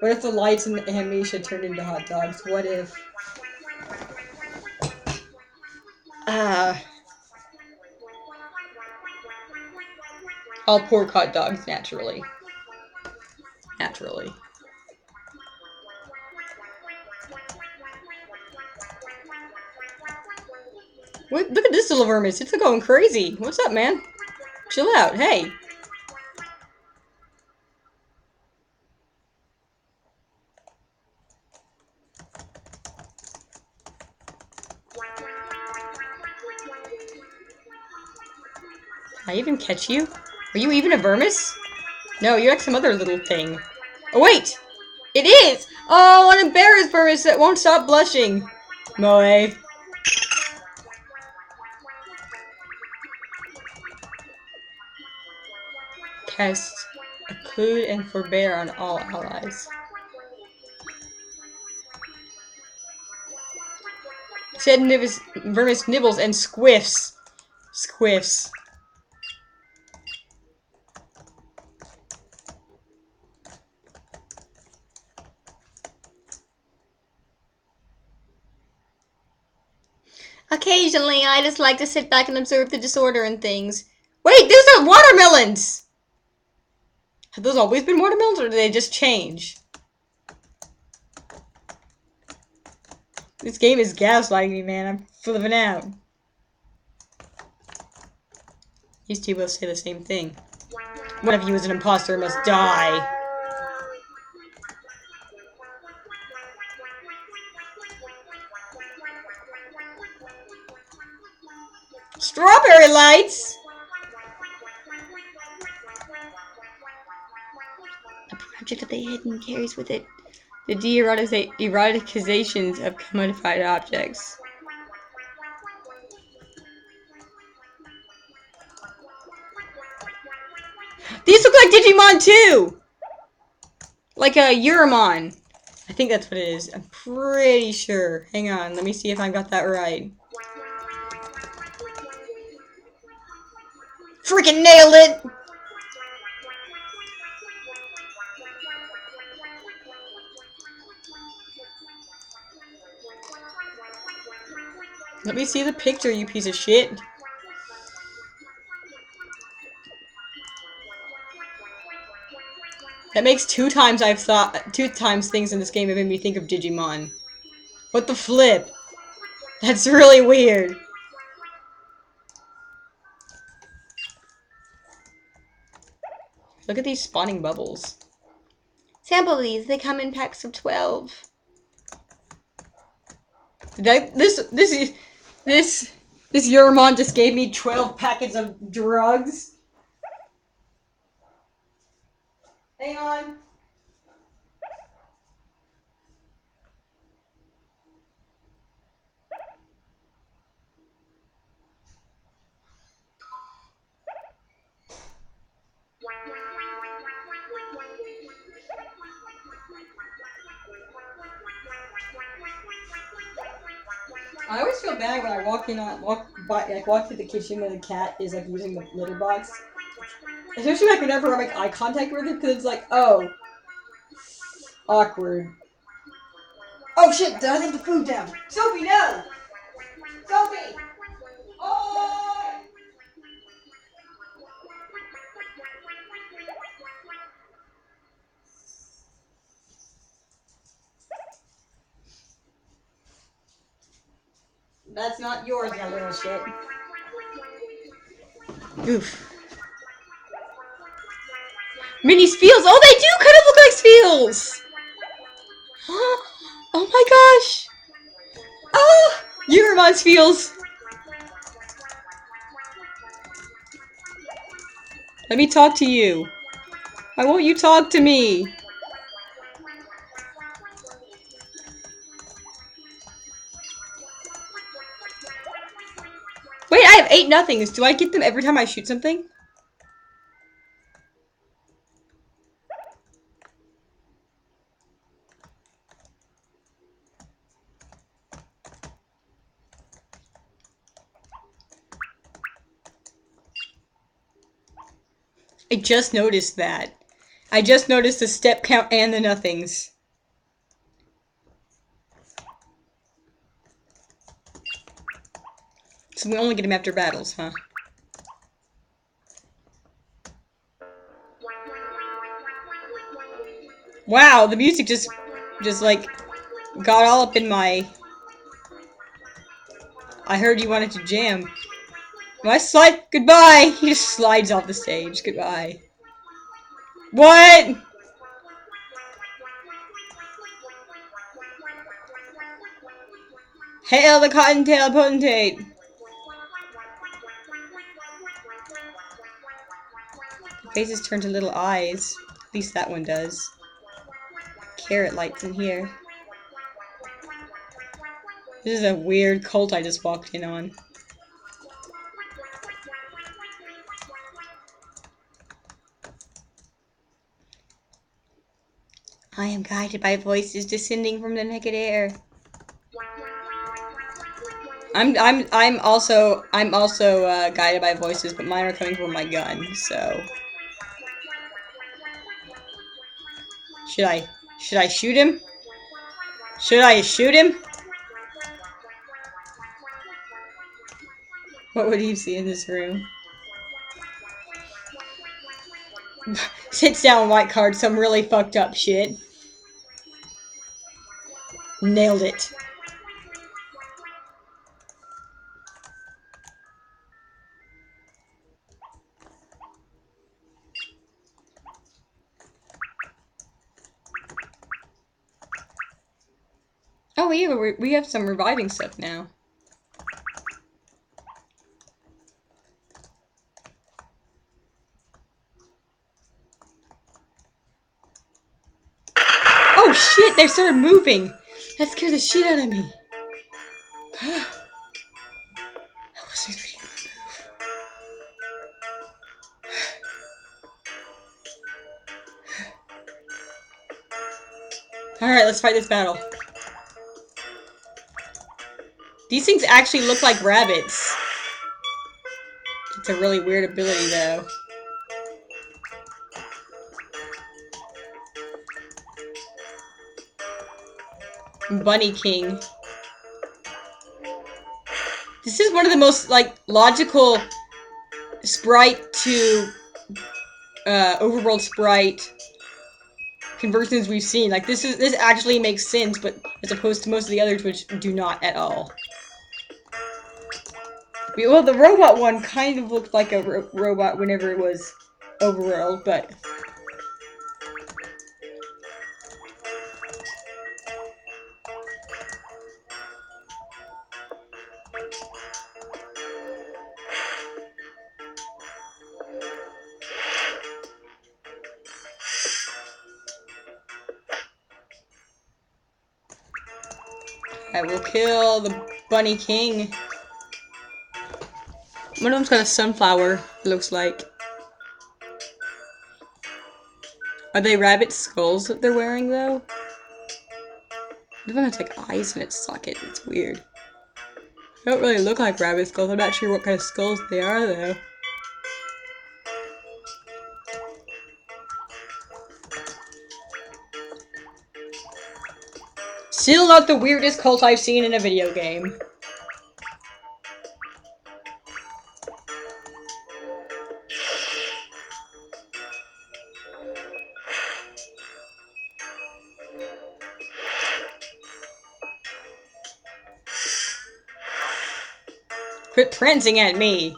what if the lights in Amnesia turned into hot dogs? What if uh all pork hot dogs naturally. Naturally. What, look at this little vermis. It's going crazy. What's up, man? Chill out. Hey. Did I even catch you? Are you even a vermis? No, you're like some other little thing. Oh, wait! It is! Oh, an embarrassed vermis that won't stop blushing. Moe. Cast occlude and forbear on all allies. Said vermis nibbles and squiffs. Squiffs. Occasionally, I just like to sit back and observe the disorder in things. Wait, those are watermelons! Have those always been watermelons, or did they just change? This game is gaslighting me, man. I'm flipping out. These two both say the same thing. One of you is an imposter and must die. Strawberry lights! A project that they hidden carries with it the de-eroticizations of commodified objects. These look like Digimon too! Like a Euromon. I think that's what it is. I'm pretty sure. Hang on, let me see if I got that right. Freaking nailed it! Let me see the picture, you piece of shit. That makes two times things in this game have made me think of Digimon. What the flip? That's really weird. Look at these spawning bubbles. Sample these. They come in packs of 12. This Euromon just gave me 12 packets of drugs. Hang on. I always feel bad when I walk through the kitchen when the cat is like using the litter box. Especially like whenever I make eye contact with it, because it's like, oh, awkward. Oh shit! Did I leave the food down? Sophie, no! Sophie! Oh! That's not yours, you little shit. Oof. Mini Spiels! Oh, they do kind of look like Spiels! Oh my gosh! Oh! You remind Spiels! Let me talk to you. Why won't you talk to me? Wait, I have 8 nothings. Do I get them every time I shoot something? I just noticed that. I just noticed the step count and the nothings. So we only get him after battles, huh? Wow, the music just like got all up in my. I heard you wanted to jam. My slide. Goodbye. He just slides off the stage. Goodbye. What? Hail the cottontail potentate. Faces turn to little eyes. At least that one does. Carrot lights in here. This is a weird cult I just walked in on. I am guided by voices descending from the naked air. I'm also guided by voices, but mine are coming from my gun. So should I shoot him? Should I shoot him? What would you see in this room? Sits down, white card, some really fucked up shit. Nailed it. Oh yeah, we have some reviving stuff now. Oh shit, they started moving! That scared the shit out of me. I wasn't ready to move. Alright, let's fight this battle. These things actually look like rabbits. It's a really weird ability, though. Bunny King. This is one of the most, like, logical sprite to overworld sprite conversions we've seen. Like, this actually makes sense, but as opposed to most of the others, which do not at all. Well, the robot one kind of looked like a robot whenever it was overworld, but... I will kill the Bunny King. One of them's got a sunflower, it looks like. Are they rabbit skulls that they're wearing, though? One of them has, like, eyes in its socket. It's weird. They don't really look like rabbit skulls. I'm not sure what kind of skulls they are, though. Still not the weirdest cult I've seen in a video game. Quit prancing at me!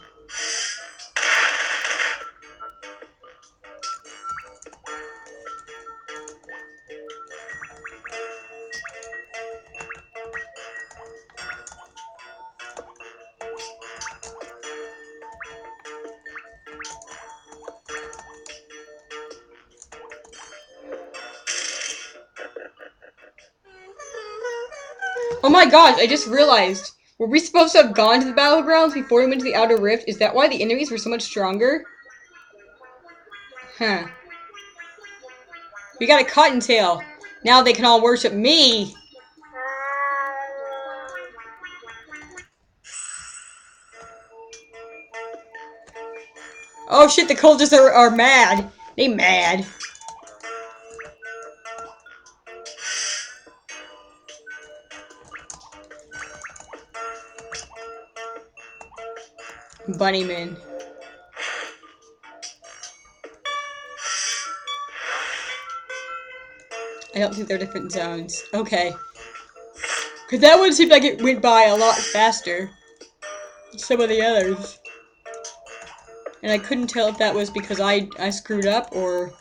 Oh my gosh, I just realized. Were we supposed to have gone to the battlegrounds before we went to the Outer Rift? Is that why the enemies were so much stronger? Huh. We got a cottontail. Now they can all worship me. Oh shit, the cultists are mad. They mad. Bunnymen. I don't think they're different zones. Okay. Because that one seemed like it went by a lot faster than some of the others. And I couldn't tell if that was because I screwed up or...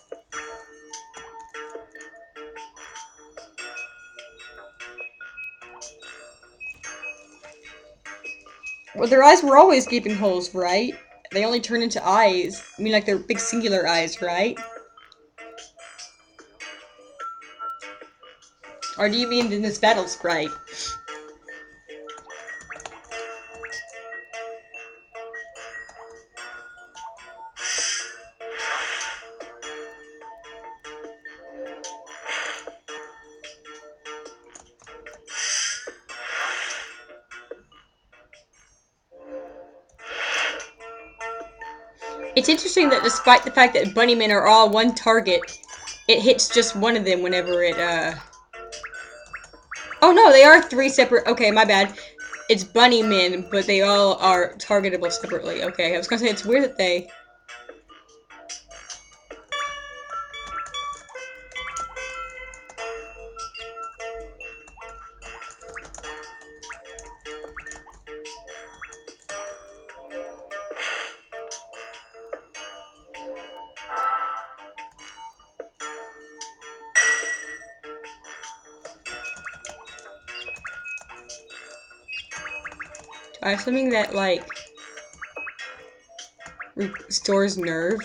Well, their eyes were always gaping holes, right? They only turn into eyes. I mean, like, they're big singular eyes, right? Or do you mean in this battle sprite? It's interesting that despite the fact that bunnymen are all one target, it hits just one of them whenever it, Oh no, they are three separate... Okay, my bad. It's bunnymen, but they all are targetable separately. Okay, I was gonna say, it's weird that they... I have something that, like, restores nerve.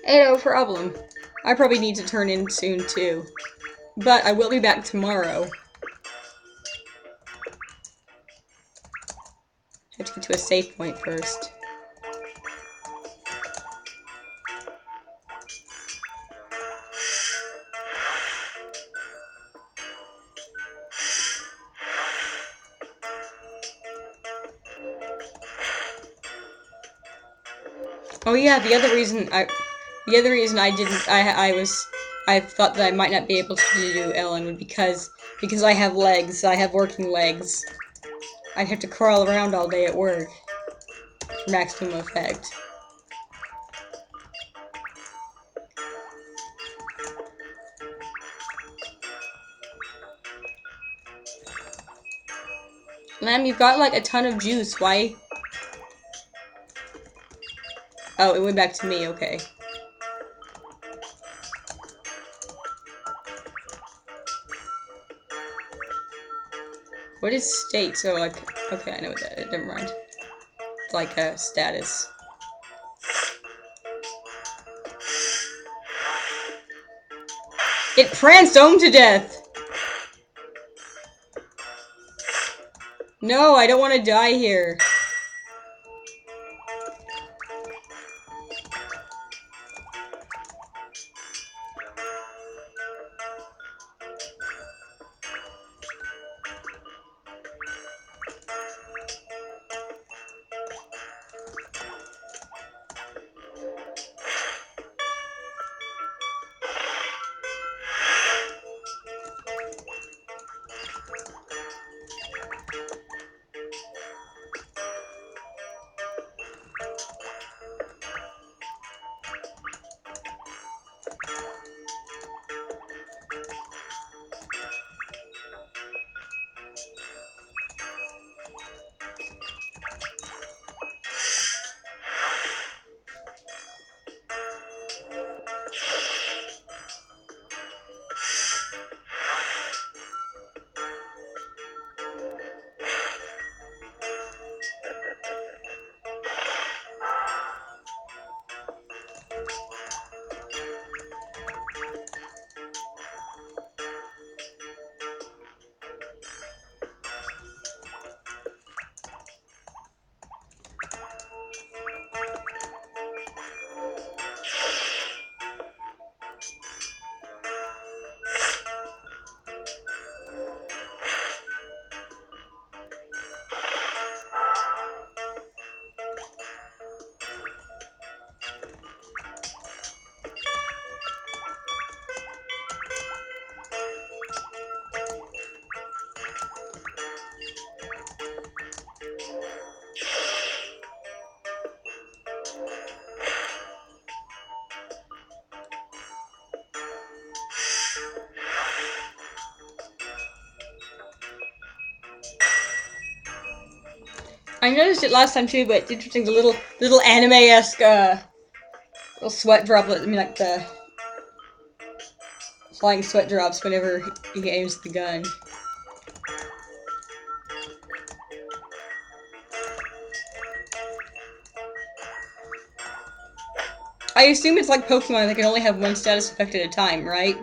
Hey, no problem. I probably need to turn in soon, too. But I will be back tomorrow. I have to get to a safe point first. Oh yeah, the other reason I didn't, I thought that I might not be able to do Ellen because I have legs, I have working legs. I'd have to crawl around all day at work for maximum effect. Lamb, you've got like a ton of juice, why? Oh, it went back to me, okay. What is state? So, like, okay, I know what that is. Never mind. It's like a status. It pranced Ohm to death! No, I don't want to die here. I noticed it last time too, but it's interesting, the little anime-esque, little sweat droplet, I mean, like, the flying sweat drops whenever he aims the gun. I assume it's like Pokemon, they can only have one status effect at a time, right?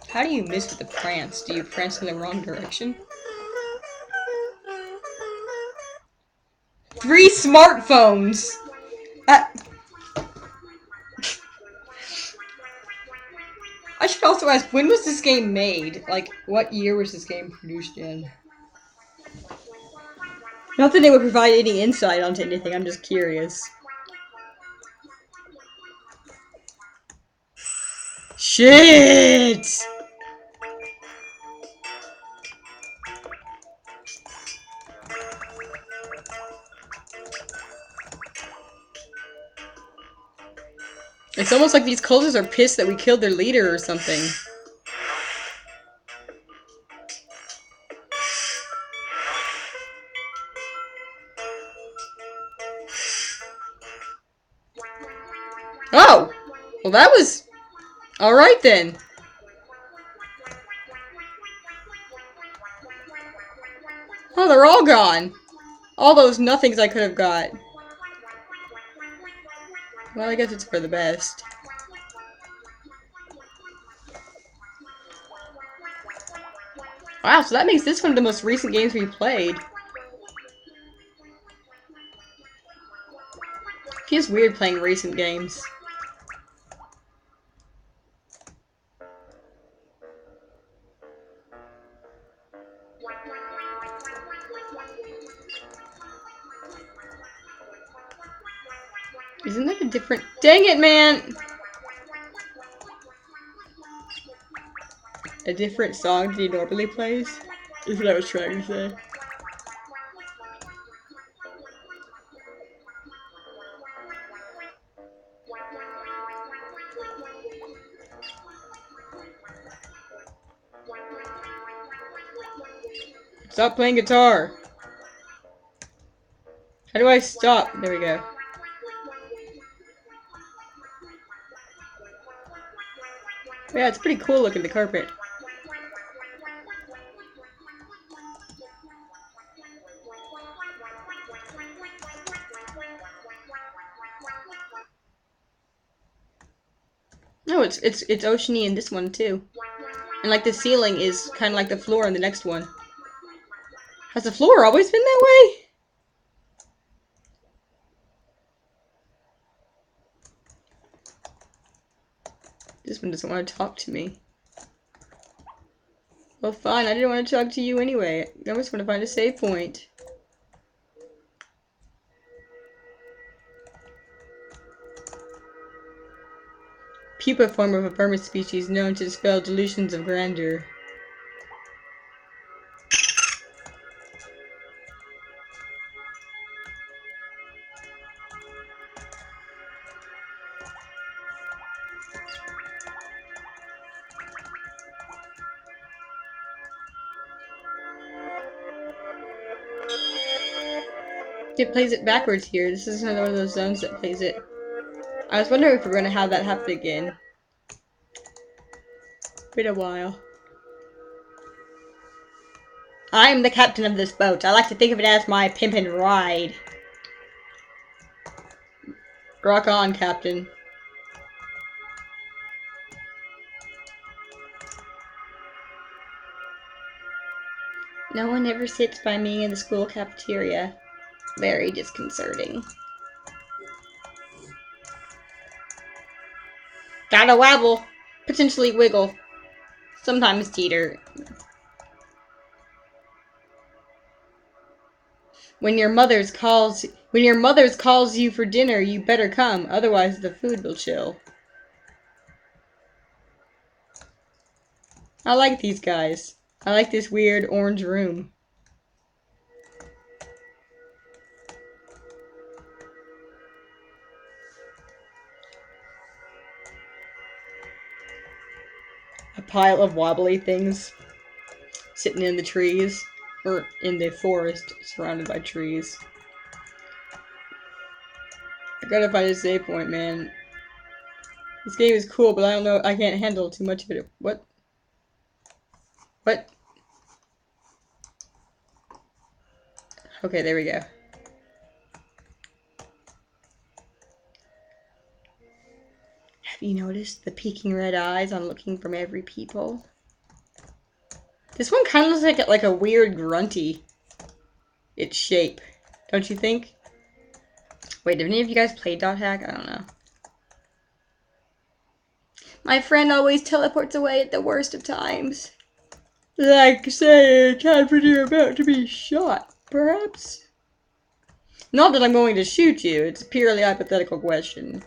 How do you miss with the prance? Do you prance in the wrong direction? 3 smartphones! I should also ask, when was this game made? Like, what year was this game produced in? Not that it would provide any insight onto anything, I'm just curious. Shit! It's almost like these cultists are pissed that we killed their leader or something. Oh! Well, that was... Alright then. Oh, they're all gone. All those nothings I could have got. Well, I guess it's for the best. Wow, so that makes this one of the most recent games we played. Feels weird playing recent games. Isn't that a different... Dang it, man! A different song than he normally plays? Is what I was trying to say. Stop playing guitar! How do I stop? There we go. Yeah, it's pretty cool looking, the carpet. No, it's oceany in this one too. And like the ceiling is kind of like the floor in the next one. Has the floor always been that way? This one doesn't want to talk to me. Well, fine, I didn't want to talk to you anyway. I just want to find a save point. Pupa form of a vermin species known to dispel delusions of grandeur. It plays it backwards here. This is another one of those zones that plays it. I was wondering if we're going to have that happen again. Been a while. I am the captain of this boat. I like to think of it as my pimpin' ride. Rock on, Captain. No one ever sits by me in the school cafeteria. Very disconcerting. Gotta wabble. Potentially wiggle. Sometimes teeter. When your mother's calls you for dinner, you better come, otherwise the food will chill. I like these guys. I like this weird orange room. A pile of wobbly things sitting in the trees, or in the forest surrounded by trees. I gotta find a save point, man. This game is cool, but I don't know, I can't handle too much of it. What? What? Okay, there we go. Have you noticed the peeking red eyes on looking from every peephole? This one kind of looks like a weird grunty. Its shape, don't you think? Wait, did any of you guys play Dot Hack? I don't know. My friend always teleports away at the worst of times. Like, say, a time when you're about to be shot, perhaps? Not that I'm going to shoot you, it's a purely hypothetical question.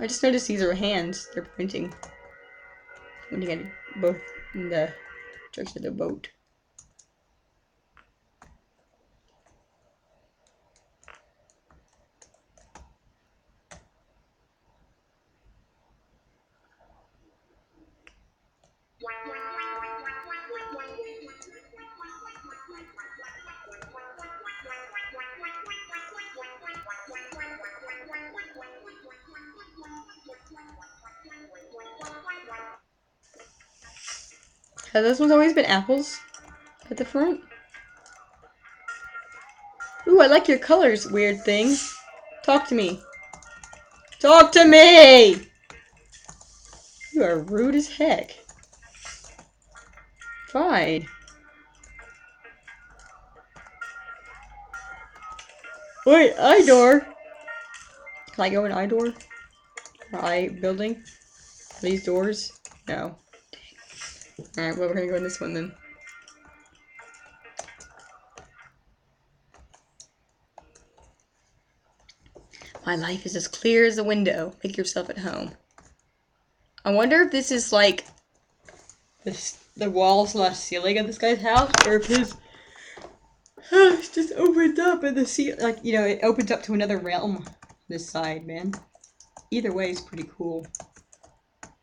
I just noticed these are hands, they're pointing. Pointing at both in the direction of the boat. Have those ones always been apples at the front? Ooh, I like your colors, weird thing. Talk to me. Talk to me! You are rude as heck. Fine. Wait, I-door. Can I go in I-door? Or I-building? These doors? No. Alright, well, we're gonna go in this one then. My life is as clear as a window. Make yourself at home. I wonder if this is like the wall/ceiling of this guy's house, or if his house just opened up and the ceiling, like, you know, it opens up to another realm. This side, man. Either way is pretty cool.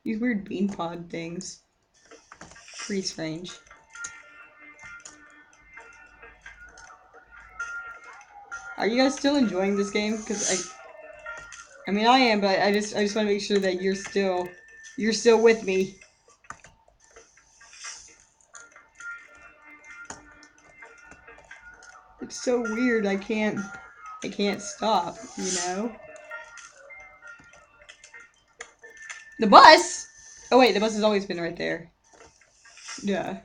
These weird bean pod things. Pretty strange. Are you guys still enjoying this game? Because I mean, I am, but I just want to make sure that you're still with me. It's so weird. I can't stop. You know. The bus. Oh wait, the bus has always been right there. Yeah.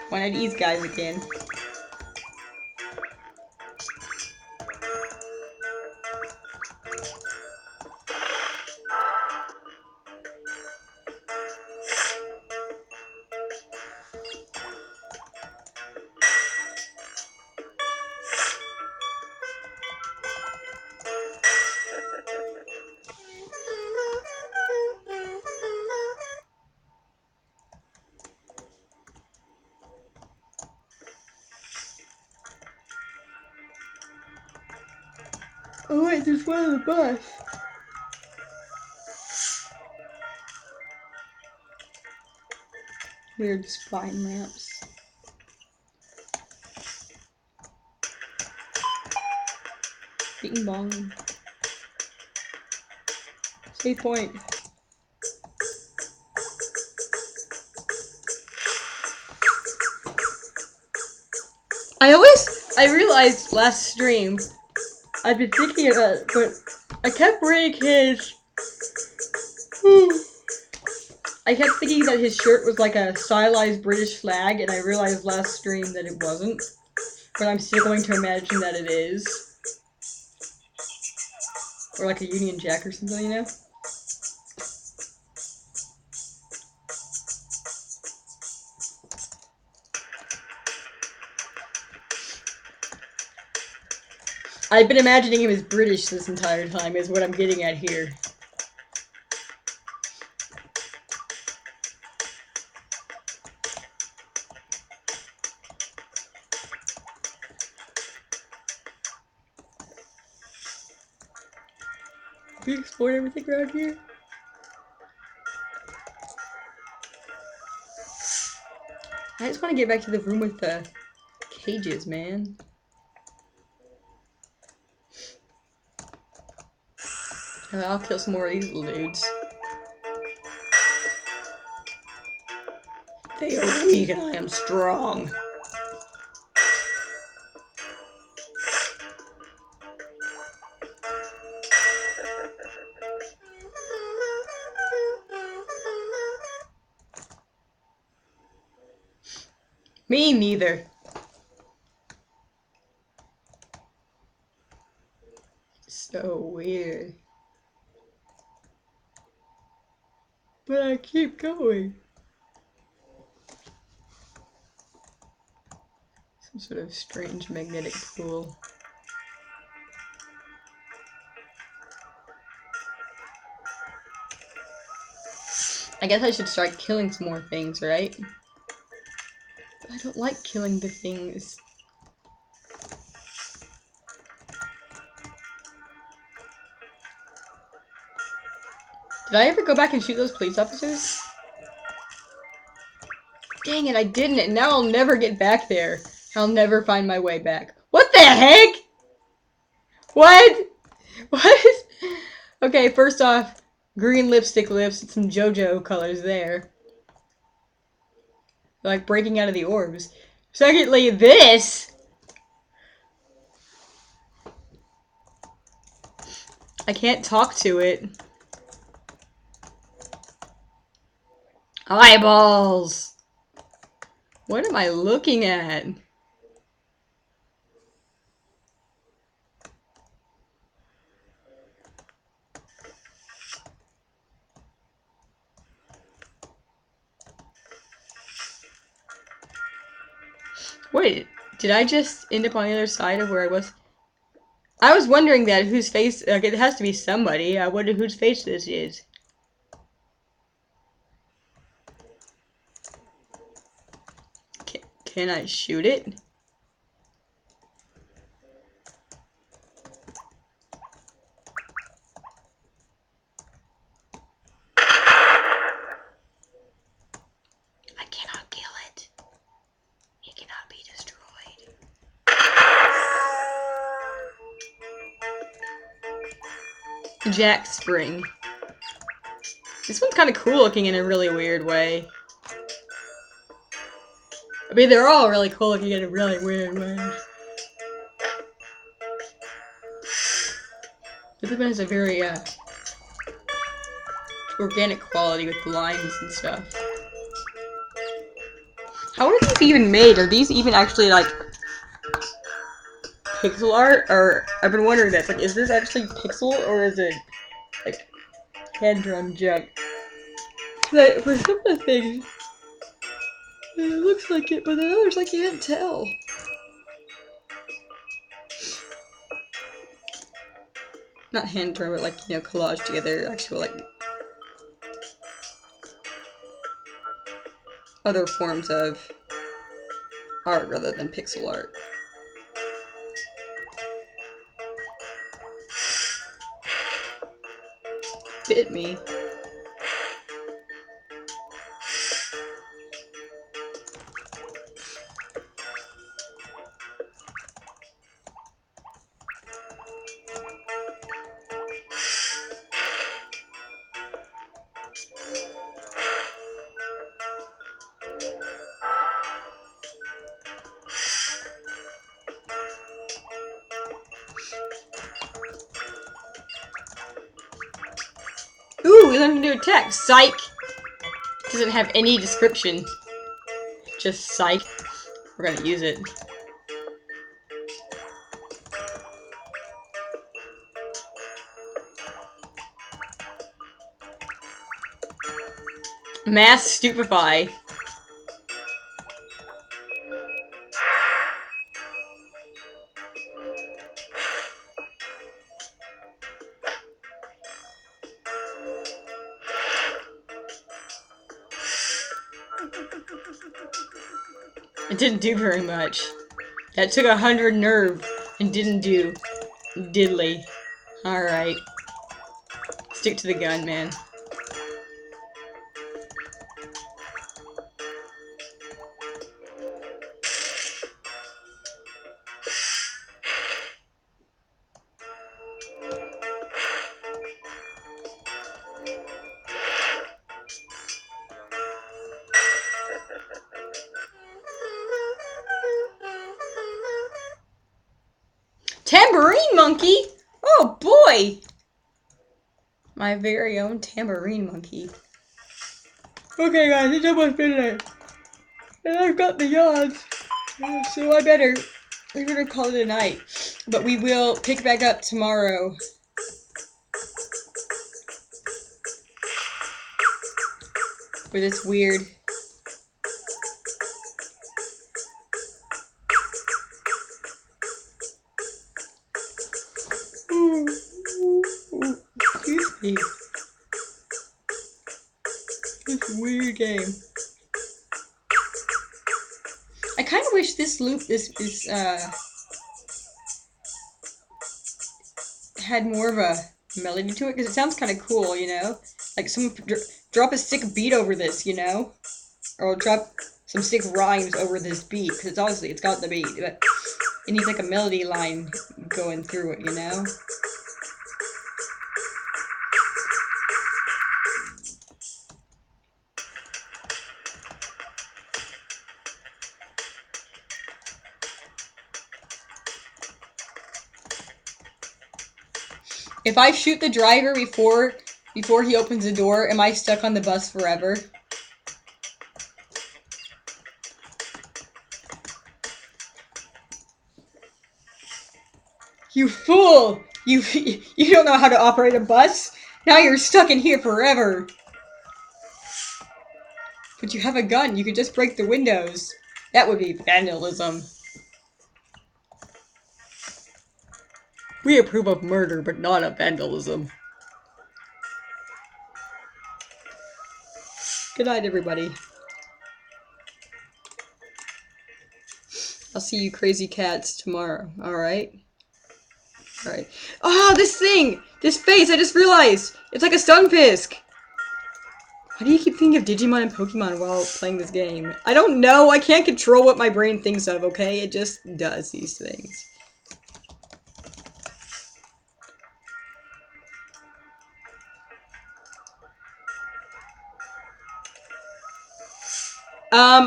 One of these guys again. Oh wait, there's one on the bus. Weird spine lamps. Bing bong. Save point. I realized last stream, I've been thinking about it, but I kept reading his. I kept thinking that his shirt was like a stylized British flag, and I realized last stream that it wasn't. But I'm still going to imagine that it is. Or like a Union Jack or something, you know? I've been imagining him as British this entire time, is what I'm getting at here. Have we explored everything around here? I just want to get back to the room with the cages, man. I'll kill some more of these little dudes. They are weak and I am strong. Me neither. So weird. But I keep going. Some sort of strange magnetic pool. I guess I should start killing some more things, right? But I don't like killing the things. Did I ever go back and shoot those police officers? Dang it, I didn't, and now I'll never get back there. I'll never find my way back. What the heck? What? What? Okay, first off, green lipstick lips and some JoJo colors there. Like breaking out of the orbs. Secondly, this! I can't talk to it. Eyeballs! What am I looking at? Wait, did I just end up on the other side of where I was? I was wondering that whose face, it has to be somebody. I wonder whose face this is. Can I shoot it? I cannot kill it. It cannot be destroyed. Jack Spring. This one's kind of cool looking in a really weird way. I mean, they're all really cool looking in a really weird way. This one has a very, organic quality with the lines and stuff. How are these even made? Are these even actually, like, pixel art? Or, I've been wondering that. Like, is this actually pixel, or is it, like, hand-drawn junk? Like, for some of the things, it looks like it, but then others, I can't tell. Not hand-drawn, but, like, you know, collaged together, actual, like, other forms of art rather than pixel art. Bit me. Ooh, we learned a new attack. Psych! Doesn't have any description. Just psych. We're gonna use it. Mass stupefy. It didn't do very much. That took 100 nerve and didn't do diddly. Alright. Stick to the gun, man. Tambourine monkey? Oh boy! My very own tambourine monkey. Okay guys, it's almost midnight. And I've got the yawns. So I better call it a night. But we will pick back up tomorrow. For this weird... Excuse me. This weird game. I kind of wish this loop had more of a melody to it, because it sounds kind of cool, you know? Like someone drop a sick beat over this, you know? Or drop some sick rhymes over this beat, because it's got the beat, but it needs like a melody line going through it, you know? If I shoot the driver before he opens the door, am I stuck on the bus forever? You fool! You don't know how to operate a bus? Now you're stuck in here forever. But you have a gun, you could just break the windows That would be vandalism. We approve of murder, but not of vandalism. Good night, everybody. I'll see you crazy cats tomorrow, alright? Alright. Oh, this thing! This face, I just realized! It's like a Stunfisk! Why do you keep thinking of Digimon and Pokemon while playing this game? I don't know, I can't control what my brain thinks of, okay? It just does these things.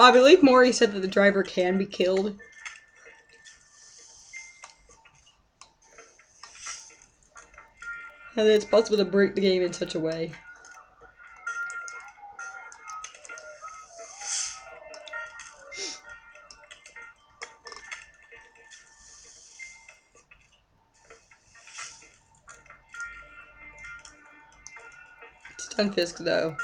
I believe Mori said that the driver can be killed. And it's possible to break the game in such a way. Stunfisk, though.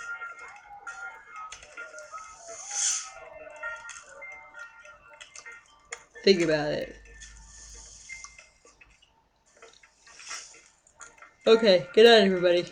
Think about it. Okay, good night, everybody.